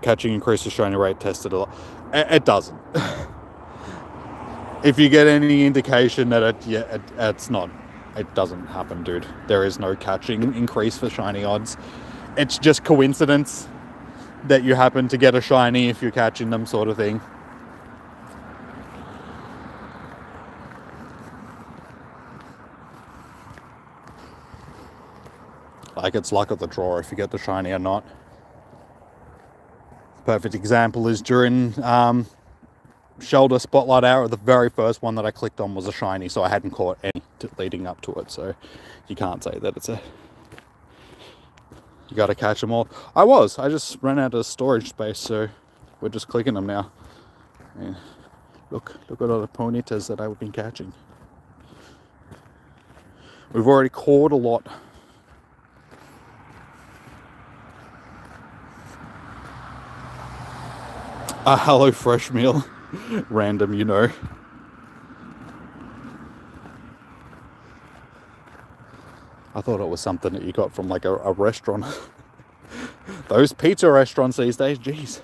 Speaker 2: Catching increases shiny rate tested a lot. It doesn't. If you get any indication that it's not, it doesn't happen, dude. There is no catching increase for shiny odds. It's just coincidence that you happen to get a shiny if you're catching them, sort of thing. Like, it's luck of the draw if you get the shiny or not. Perfect example is during Shoulder Spotlight Hour, the very first one that I clicked on was a shiny, so I hadn't caught any leading up to it, so you can't say that it's a... You gotta catch them all. I just ran out of storage space, so we're just clicking them now. And look at all the Ponytas that I've been catching. We've already caught a lot. A Hello Fresh meal. Random, you know. I thought it was something that you got from like a restaurant. Those pizza restaurants these days, jeez.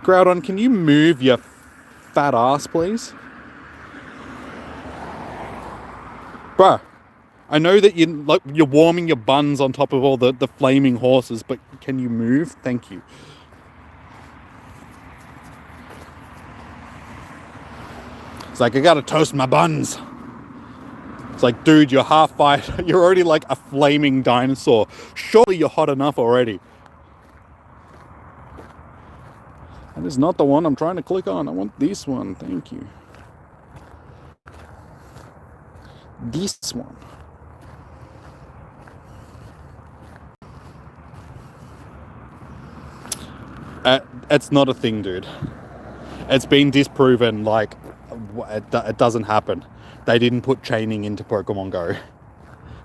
Speaker 2: Groudon, can you move your fat ass, please? Bruh, I know that you're warming your buns on top of all the flaming horses, but can you move? Thank you. It's like, I gotta toast my buns. It's like, dude, you're half fight. You're already like a flaming dinosaur. Surely you're hot enough already. That is not the one I'm trying to click on. I want this one. Thank you. This one. It's not a thing, dude. It's been disproven, like, it doesn't happen. They didn't put chaining into Pokemon Go.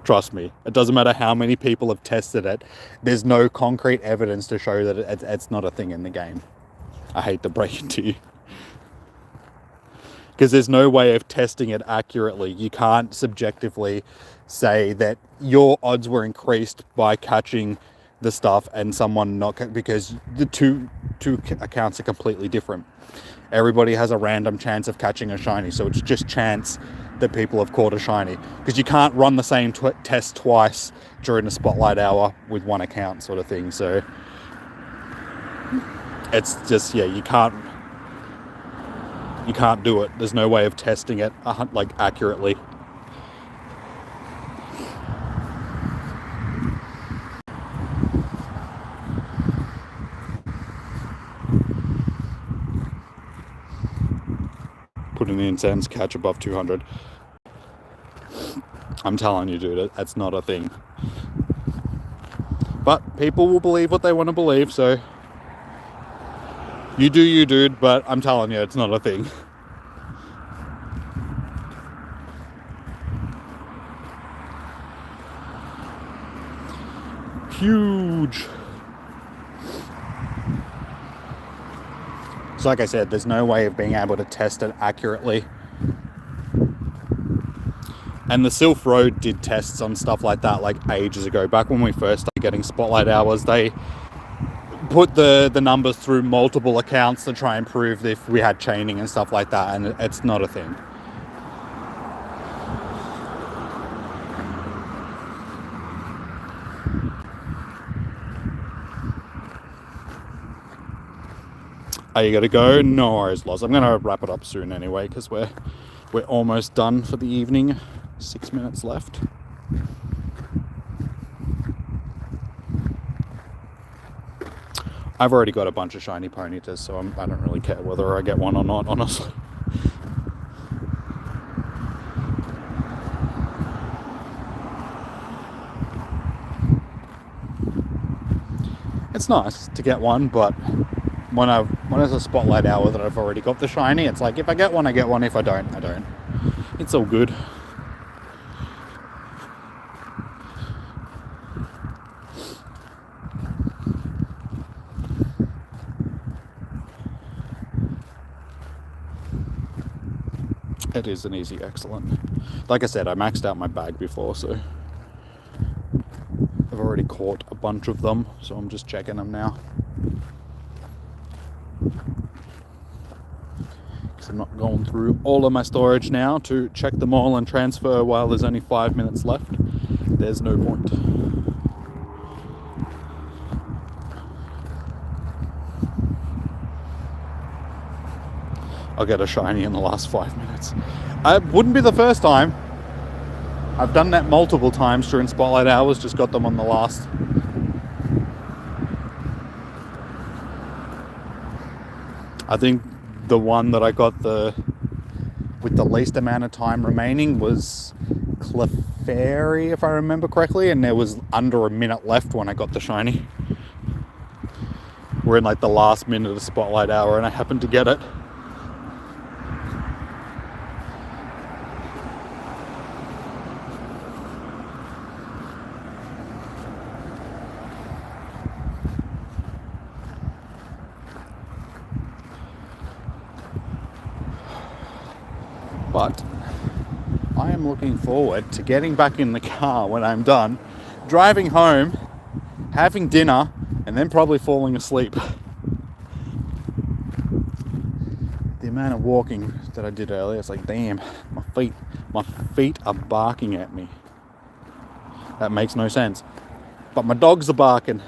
Speaker 2: Trust me. It doesn't matter how many people have tested it. There's no concrete evidence to show that it's not a thing in the game. I hate to break it to you. Because there's no way of testing it accurately. You can't subjectively say that your odds were increased by catching the stuff and someone not, because the two accounts are completely different. Everybody has a random chance of catching a shiny, so it's just chance that people have caught a shiny, because you can't run the same test twice during the Spotlight Hour with one account, sort of thing. So it's just, yeah, you can't do it. There's no way of testing it like accurately. Putting the intense catch above 200. I'm telling you, dude, that's not a thing. But people will believe what they want to believe, so you do you, dude, but I'm telling you, it's not a thing. Huge. So like I said, there's no way of being able to test it accurately. And the Sylph Road did tests on stuff like that like ages ago. Back when we first started getting Spotlight Hours, they put the numbers through multiple accounts to try and prove if we had chaining and stuff like that, and it's not a thing. Are you gotta go? No worries, Loz. I'm gonna wrap it up soon anyway, because we're almost done for the evening. 6 minutes left. I've already got a bunch of shiny Ponytas, so I don't really care whether I get one or not, honestly. It's nice to get one, but when it's a Spotlight Hour that I've already got the shiny, it's like, if I get one, I get one. If I don't, I don't. It's all good. It is an easy excellent. Like I said, I maxed out my bag before, so I've already caught a bunch of them, so I'm just checking them now. So I'm not going through all of my storage now to check them all and transfer while there's only 5 minutes left. There's no point. I'll get a shiny in the last 5 minutes. It wouldn't be the first time. I've done that multiple times during Spotlight Hours, just got them on the last. I think the one that I got with the least amount of time remaining was Clefairy, if I remember correctly, and there was under a minute left when I got the shiny. We're in like the last minute of Spotlight Hour and I happened to get it. But I am looking forward to getting back in the car when I'm done, driving home, having dinner, and then probably falling asleep. The amount of walking that I did earlier, it's like, damn, my feet are barking at me. That makes no sense. But my dogs are barking.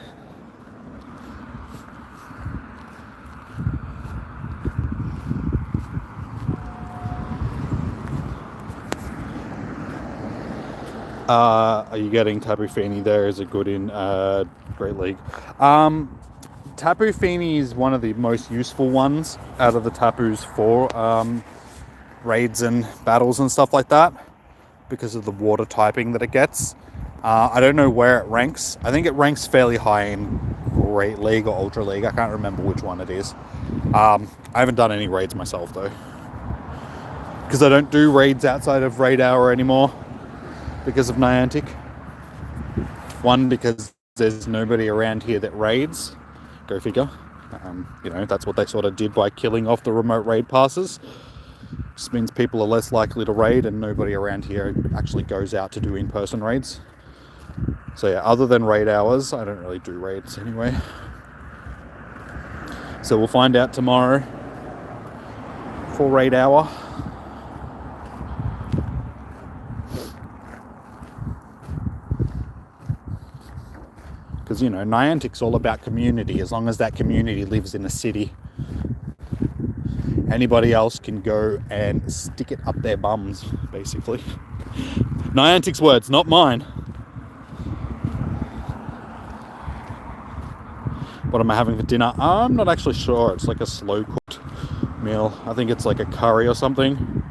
Speaker 2: Are you getting Tapu Fini there? Is it good in Great League? Tapu Fini is one of the most useful ones out of the Tapus for raids and battles and stuff like that because of the water typing that it gets. I don't know where it ranks. I think it ranks fairly high in Great League or Ultra League. I can't remember which one it is. I haven't done any raids myself though, because I don't do raids outside of Raid Hour anymore because of Niantic. One, because there's nobody around here that raids. Go figure. That's what they sort of did by killing off the remote raid passes. Just means people are less likely to raid and nobody around here actually goes out to do in-person raids. So yeah, other than raid hours, I don't really do raids anyway. So we'll find out tomorrow for raid hour. Because, Niantic's all about community. As long as that community lives in a city, anybody else can go and stick it up their bums, basically. Niantic's words, not mine. What am I having for dinner? I'm not actually sure. It's like a slow cooked meal. I think it's like a curry or something.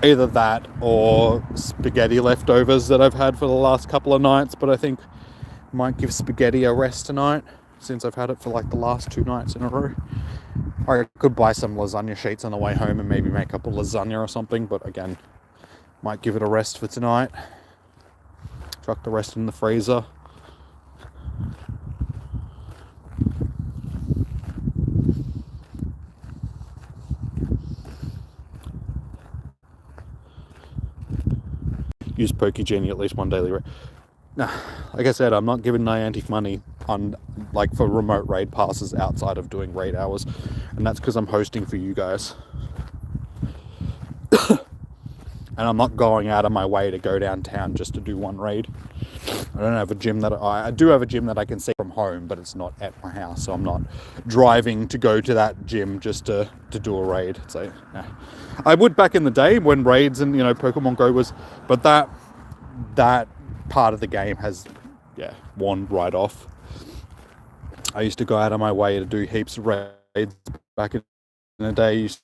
Speaker 2: Either that or spaghetti leftovers that I've had for the last couple of nights, but I think I might give spaghetti a rest tonight since I've had it for like the last 2 nights in a row. Or I could buy some lasagna sheets on the way home and maybe make up a lasagna or something, but again, might give it a rest for tonight. Chuck the rest in the freezer. Use PokeGenie at least one daily rate. Nah, like I said, I'm not giving Niantic money on for remote raid passes outside of doing raid hours, and that's because I'm hosting for you guys. And I'm not going out of my way to go downtown just to do one raid. I don't have a gym I do have a gym that I can see from home, but it's not at my house, so I'm not driving to go to that gym just to do a raid. So nah. I would back in the day when raids and Pokemon Go was, but that part of the game has worn right off. I used to go out of my way to do heaps of raids back in the day. I used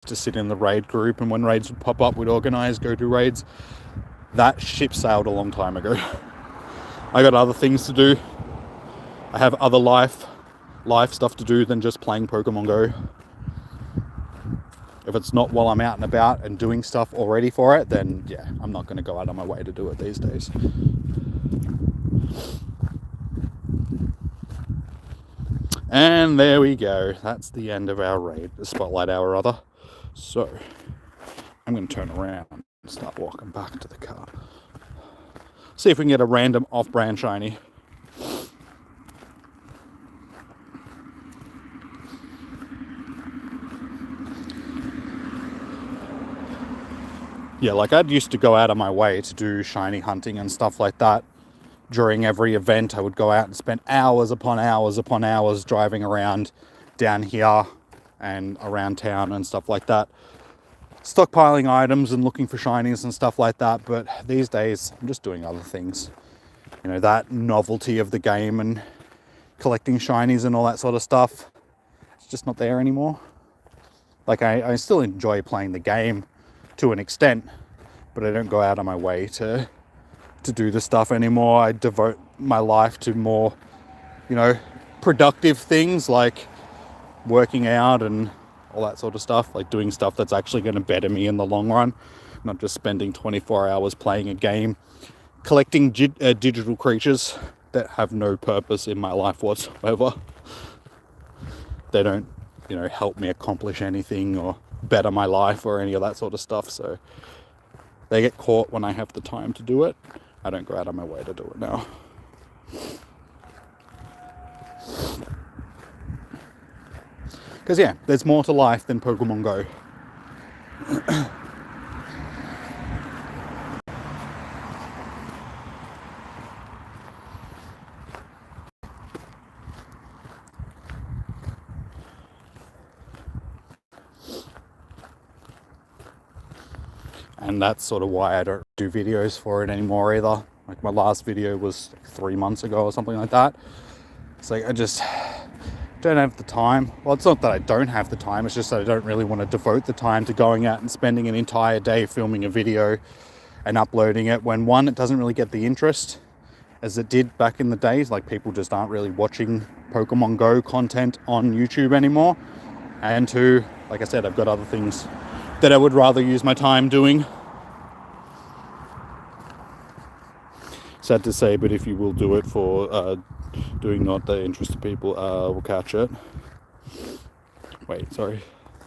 Speaker 2: to sit in the raid group, and when raids would pop up, we'd organize, go do raids. That ship sailed a long time ago. I got other things to do. I have other life stuff to do than just playing Pokemon Go. If it's not while I'm out and about and doing stuff already for it, then yeah, I'm not going to go out of my way to do it these days. And there we go. That's the end of our raid, the Spotlight Hour rather. So, I'm going to turn around and start walking back to the car. See if we can get a random off-brand shiny. yeah, like I'd used to go out of my way to do shiny hunting and stuff like that. During every event, I would go out and spend hours upon hours upon hours driving around down here and around town and stuff like that, stockpiling items and looking for shinies and stuff like that. But these days, I'm just doing other things. You know, that novelty of the game and collecting shinies and all that sort of stuff, it's just not there anymore. Like, I still enjoy playing the game to an extent, but I don't go out of my way to do the stuff anymore. I devote my life to more, you know, productive things like working out and all that sort of stuff, like doing stuff that's actually going to better me in the long run, not just spending 24 hours playing a game, collecting digital creatures that have no purpose in my life whatsoever. They don't, you know, help me accomplish anything or better my life or any of that sort of stuff. So they get caught when I have the time to do it. I don't go out of my way to do it now. Because yeah, there's more to life than Pokemon Go. And that's sort of why I don't do videos for it anymore either. Like my last video was 3 months ago or something like that. It's like I just don't have the time. Well, it's not that I don't have the time, it's just that I don't really want to devote the time to going out and spending an entire day filming a video and uploading it when, one, it doesn't really get the interest as it did back in the days. Like, people just aren't really watching Pokemon Go content on YouTube anymore. And two, like I said, I've got other things that I would rather use my time doing. Sad to say, but if you will do it for doing not the interested people, will catch it. Wait, sorry.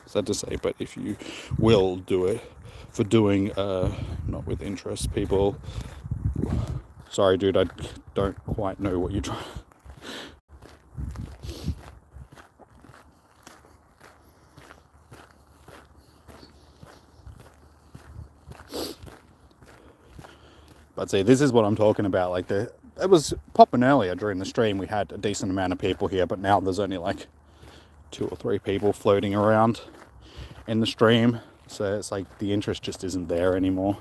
Speaker 2: Sad to say, but if you will do it for doing not with interest people. Sorry, dude, I don't quite know what you're trying. But see, this is what I'm talking about. Like, it was popping earlier during the stream. We had a decent amount of people here, but now there's only like 2 or 3 people floating around in the stream. So it's like the interest just isn't there anymore.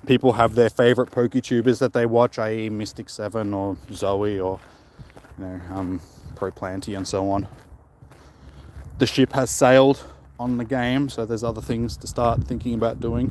Speaker 2: People have their favorite PokeTubers that they watch, i.e. Mystic 7 or Zoe or, you know, Proplanty and so on. The ship has sailed on the game, so there's other things to start thinking about doing.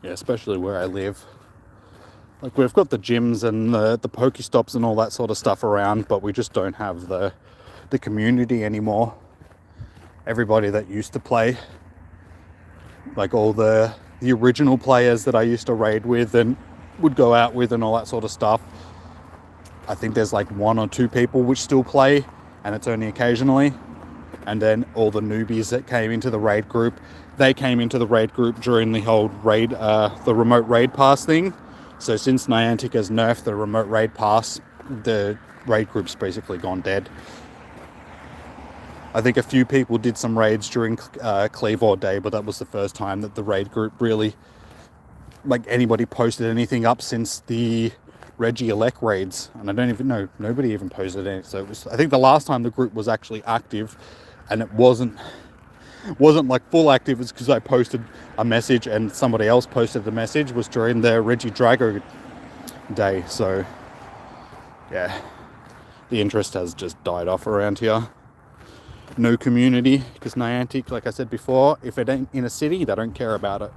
Speaker 2: Yeah, especially where I live. Like, we've got the gyms and the Pokestops and all that sort of stuff around, but we just don't have the community anymore. Everybody that used to play, like all the original players that I used to raid with and would go out with and all that sort of stuff, I think there's like 1 or 2 people which still play, and it's only occasionally. And then all the newbies that came into the raid group, they came into the raid group during the whole raid, the remote raid pass thing. So since Niantic has nerfed the remote raid pass, the raid group's basically gone dead. I think a few people did some raids during Cleavor Day, but that was the first time that the raid group really, like, anybody posted anything up since the Regielect raids. And I don't even know, nobody even posted anything. So it was, I think the last time the group was actually active, and it wasn't like full active, it's because I posted a message and somebody else posted the message, was during the Regidrago day. So yeah, the interest has just died off around here. No community, because Niantic, like I said before, if it ain't in a city, they don't care about it.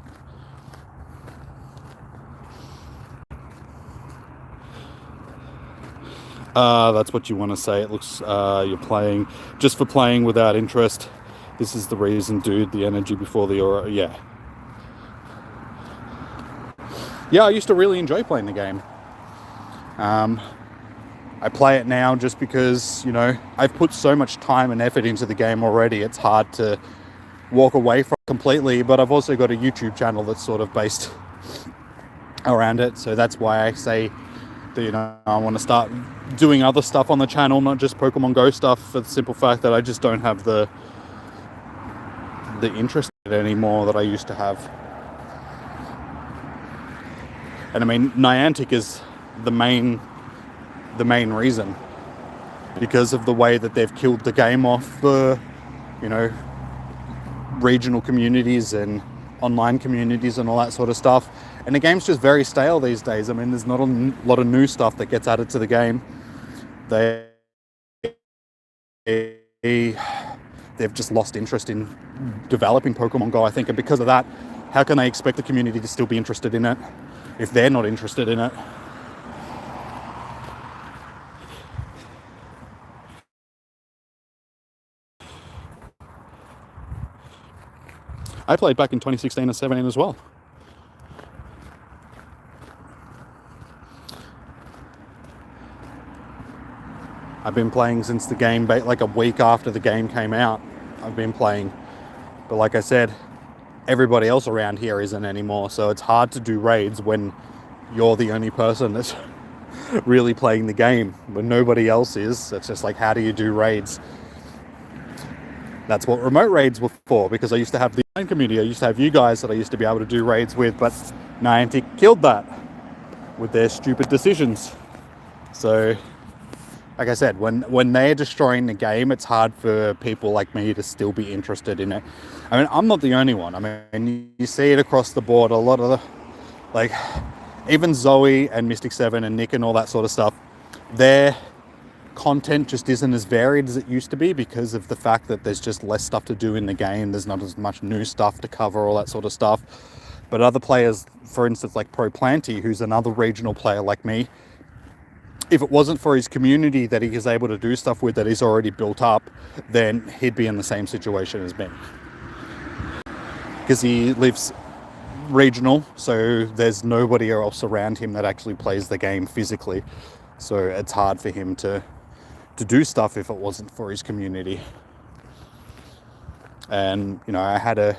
Speaker 2: That's what you want to say. It looks you're playing just for playing without interest. This is the reason, dude. The energy before the aura. Yeah, I used to really enjoy playing the game. I play it now just because, you know, I've put so much time and effort into the game already. It's hard to walk away from it completely, but I've also got a YouTube channel that's sort of based around it. So that's why I say that, you know, I want to start doing other stuff on the channel, not just Pokemon Go stuff, for the simple fact that I just don't have the interest in it anymore that I used to have. And I mean, Niantic is the main reason, because of the way that they've killed the game off the, you know, regional communities and online communities and all that sort of stuff. And the game's just very stale these days. I mean, there's not a lot of new stuff that gets added to the game. They've just lost interest in developing Pokemon Go, I think, and because of that, how can they expect the community to still be interested in it if they're not interested in it? I played back in 2016 and 17 as well. I've been playing since the game, like a week after the game came out. I've been playing, but like I said, everybody else around here isn't anymore, so it's hard to do raids when you're the only person that's really playing the game, when nobody else is. It's just like, how do you do raids? That's what remote raids were for, because I used to have the online community. I used to have you guys that I used to be able to do raids with, but Niantic killed that with their stupid decisions. So, like I said, when they're destroying the game, it's hard for people like me to still be interested in it. I mean, I'm not the only one. I mean, you see it across the board. A lot of the, like, even Zoe and Mystic 7 and Nick and all that sort of stuff, their content just isn't as varied as it used to be because of the fact that there's just less stuff to do in the game. There's not as much new stuff to cover, all that sort of stuff. But other players, for instance, like Planty, who's another regional player like me, if it wasn't for his community that he is able to do stuff with that he's already built up, then he'd be in the same situation as me. Because he lives regional, so there's nobody else around him that actually plays the game physically. So it's hard for him to do stuff if it wasn't for his community. And, you know, I had a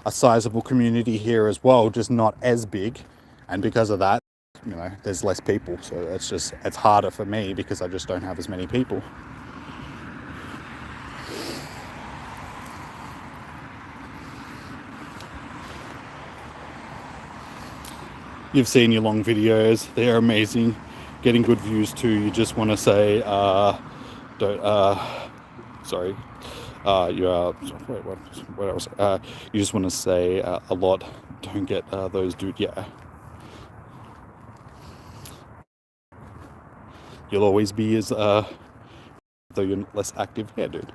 Speaker 2: sizable community here as well, just not as big. And because of that, you know, there's less people. So it's harder for me because I just don't have as many people. You've seen your long videos. They're amazing. Getting good views too. You just want to say, sorry. What else? You just want to say a lot. Don't get those, dude. Yeah. You'll always be as, though you're less active. Yeah, dude.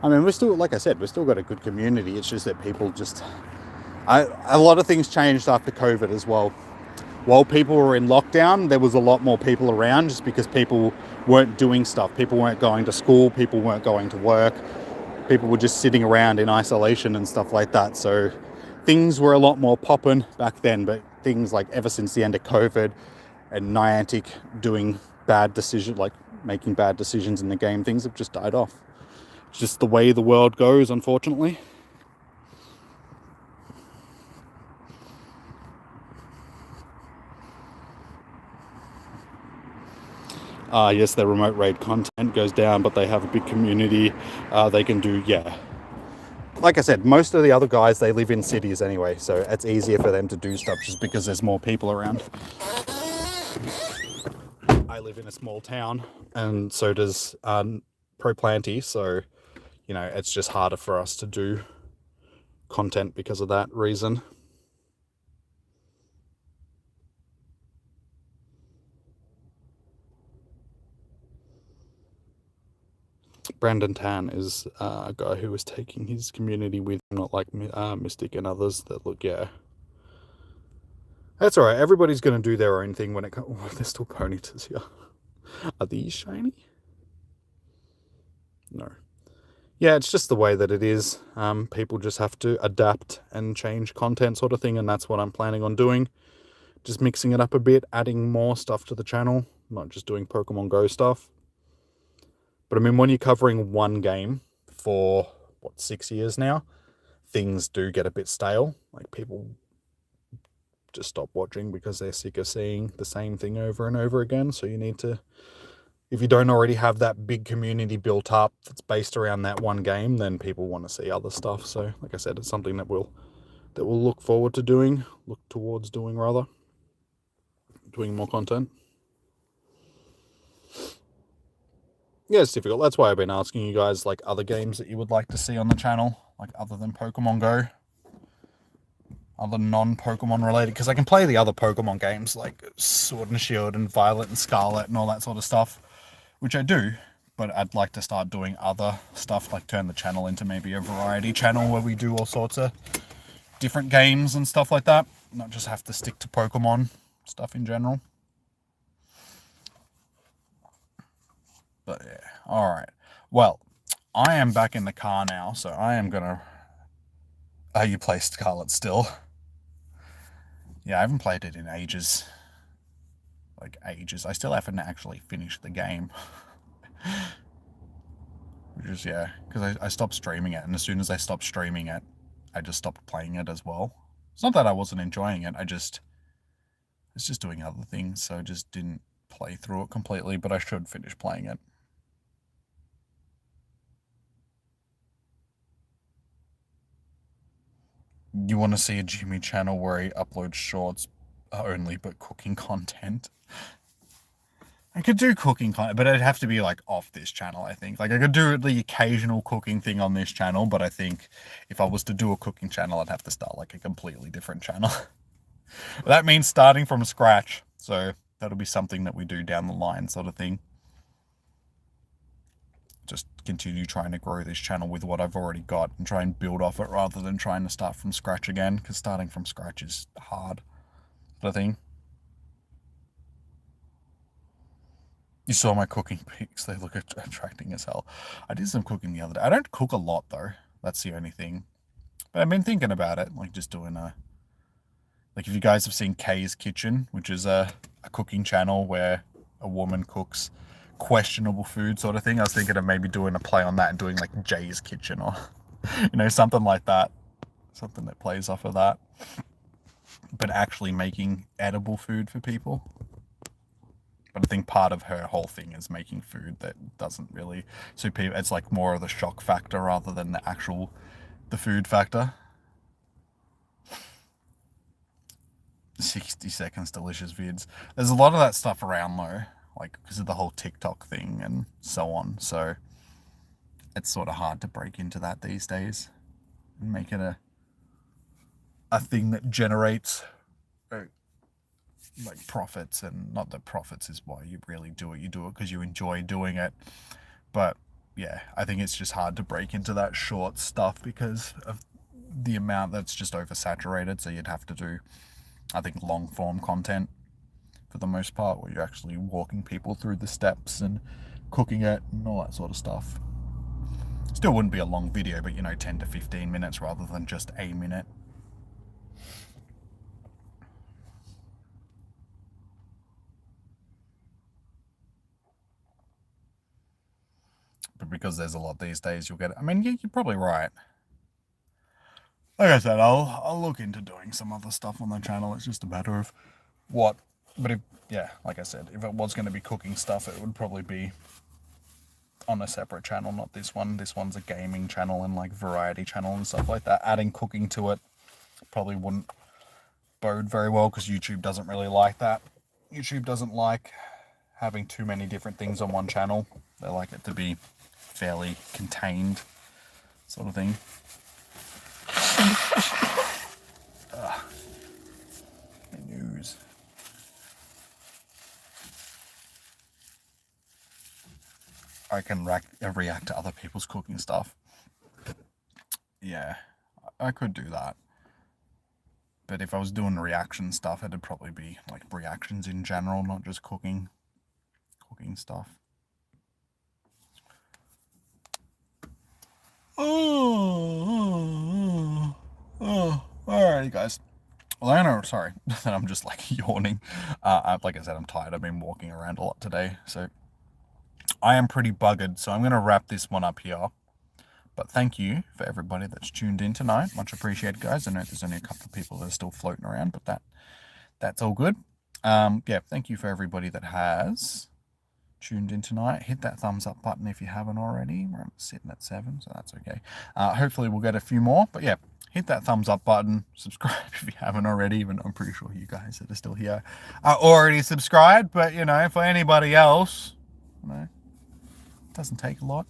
Speaker 2: I mean, we're still, like I said, we've still got a good community. It's just that people just, a lot of things changed after COVID as well. While people were in lockdown, there was a lot more people around just because people weren't doing stuff. People weren't going to school. People weren't going to work. People were just sitting around in isolation and stuff like that. So things were a lot more popping back then, but things like ever since the end of COVID and Niantic doing bad decisions, like making bad decisions in the game, things have just died off. It's just the way the world goes, unfortunately. Yes, their remote raid content goes down, but they have a big community. They can do, yeah. Like I said, most of the other guys, they live in cities anyway, so it's easier for them to do stuff just because there's more people around. I live in a small town, and so does Planty, so, you know, it's just harder for us to do content because of that reason. Brandon Tan is a guy who was taking his community with, not like Mystic and others that look, yeah. That's alright, everybody's going to do their own thing when it comes. Oh, there's still Ponytas here. Are these shiny? No. Yeah, it's just the way that it is. People just have to adapt and change content sort of thing, and that's what I'm planning on doing. Just mixing it up a bit, adding more stuff to the channel, not just doing Pokemon Go stuff. But I mean, when you're covering one game for, what, 6 years now, things do get a bit stale. Like, people just stop watching because they're sick of seeing the same thing over and over again. So you need to, if you don't already have that big community built up that's based around that one game, then people want to see other stuff. So like I said, it's something that we'll look forward to doing, look towards doing rather, doing more content. Yeah, it's difficult. That's why I've been asking you guys, like, other games that you would like to see on the channel, like, other than Pokemon Go, other non-Pokemon related, because I can play the other Pokemon games, like Sword and Shield and Violet and Scarlet and all that sort of stuff, which I do, but I'd like to start doing other stuff, like turn the channel into maybe a variety channel where we do all sorts of different games and stuff like that, not just have to stick to Pokemon stuff in general. But yeah, alright. Well, I am back in the car now, so I am gonna... Oh, you play Scarlet still? Yeah, I haven't played it in ages. Like, ages. I still haven't actually finished the game. Which is, yeah, because I stopped streaming it, and as soon as I stopped streaming it, I just stopped playing it as well. It's not that I wasn't enjoying it, I was just doing other things, so I just didn't play through it completely, but I should finish playing it. You want to see a Jimmy channel where he uploads shorts only, but cooking content? I could do cooking content, but it'd have to be, like, off this channel, I think. Like, I could do the occasional cooking thing on this channel, but I think if I was to do a cooking channel, I'd have to start, like, a completely different channel. That means starting from scratch, so that'll be something that we do down the line, sort of thing. Just continue trying to grow this channel with what I've already got and try and build off it rather than trying to start from scratch again, because starting from scratch is hard, sort of thing. You saw my cooking pics, they look attracting as hell. I did some cooking the other day. I don't cook a lot though, that's the only thing. But I've been thinking about it, like just doing like, if you guys have seen Kay's Kitchen, which is a cooking channel where a woman cooks questionable food sort of thing, I was thinking of maybe doing a play on that and doing like Jay's Kitchen or, you know, something like that. Something that plays off of that. But actually making edible food for people. But I think part of her whole thing is making food that doesn't really suit people. It's like more of the shock factor rather than the food factor. 60 seconds delicious vids. There's a lot of that stuff around though, like because of the whole TikTok thing and so on. So it's sort of hard to break into that these days and make it a thing that generates like profits. And not that profits is why you really do it. You do it because you enjoy doing it. But yeah, I think it's just hard to break into that short stuff because of the amount that's just oversaturated. So you'd have to do, I think, long form content for the most part, where you're actually walking people through the steps and cooking it and all that sort of stuff. Still wouldn't be a long video, but 10 to 15 minutes rather than just a minute. But because there's a lot these days, you'll get it. I mean, yeah, you're probably right. Like I said, I'll look into doing some other stuff on the channel. It's just a matter of what. But like I said, if it was going to be cooking stuff, it would probably be on a separate channel, not this one. This one's a gaming channel and like variety channel and stuff like that. Adding cooking to it probably wouldn't bode very well because YouTube doesn't really like that. YouTube doesn't like having too many different things on one channel. They like it to be fairly contained, sort of thing. News. I can react to other people's cooking stuff. Yeah, I could do that. But if I was doing reaction stuff, it'd probably be like reactions in general, not just cooking stuff. Oh, alrighty guys.
Speaker 1: Well, I know, sorry, that I'm just like yawning. Like I said, I'm tired. I've been walking around a lot today, so I am pretty buggered. So I'm going to wrap this one up here. But thank you for everybody that's tuned in tonight. Much appreciated, guys. I know there's only a couple of people that are still floating around, but that's all good. Yeah, thank you for everybody that has tuned in tonight. Hit that thumbs up button if you haven't already. We're sitting at 7, so that's okay. Hopefully we'll get a few more, but yeah, hit that thumbs up button. Subscribe if you haven't already, even I'm pretty sure you guys that are still here are already subscribed, but you know, for anybody else, you know, it doesn't take a lot.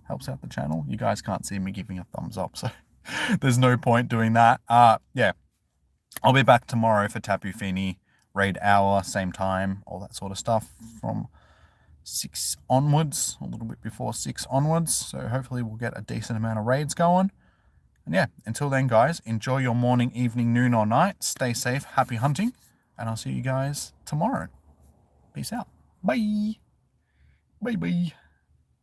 Speaker 1: Helps out the channel. You guys can't see me giving a thumbs up, so there's no point doing that. Yeah, I'll be back tomorrow for Tapu Fini raid hour, same time, all that sort of stuff from 6 onwards, a little bit before 6 onwards. So hopefully we'll get a decent amount of raids going. And yeah, until then, guys, enjoy your morning, evening, noon, or night. Stay safe, happy hunting, and I'll see you guys tomorrow. Peace out. Bye. Bye bye.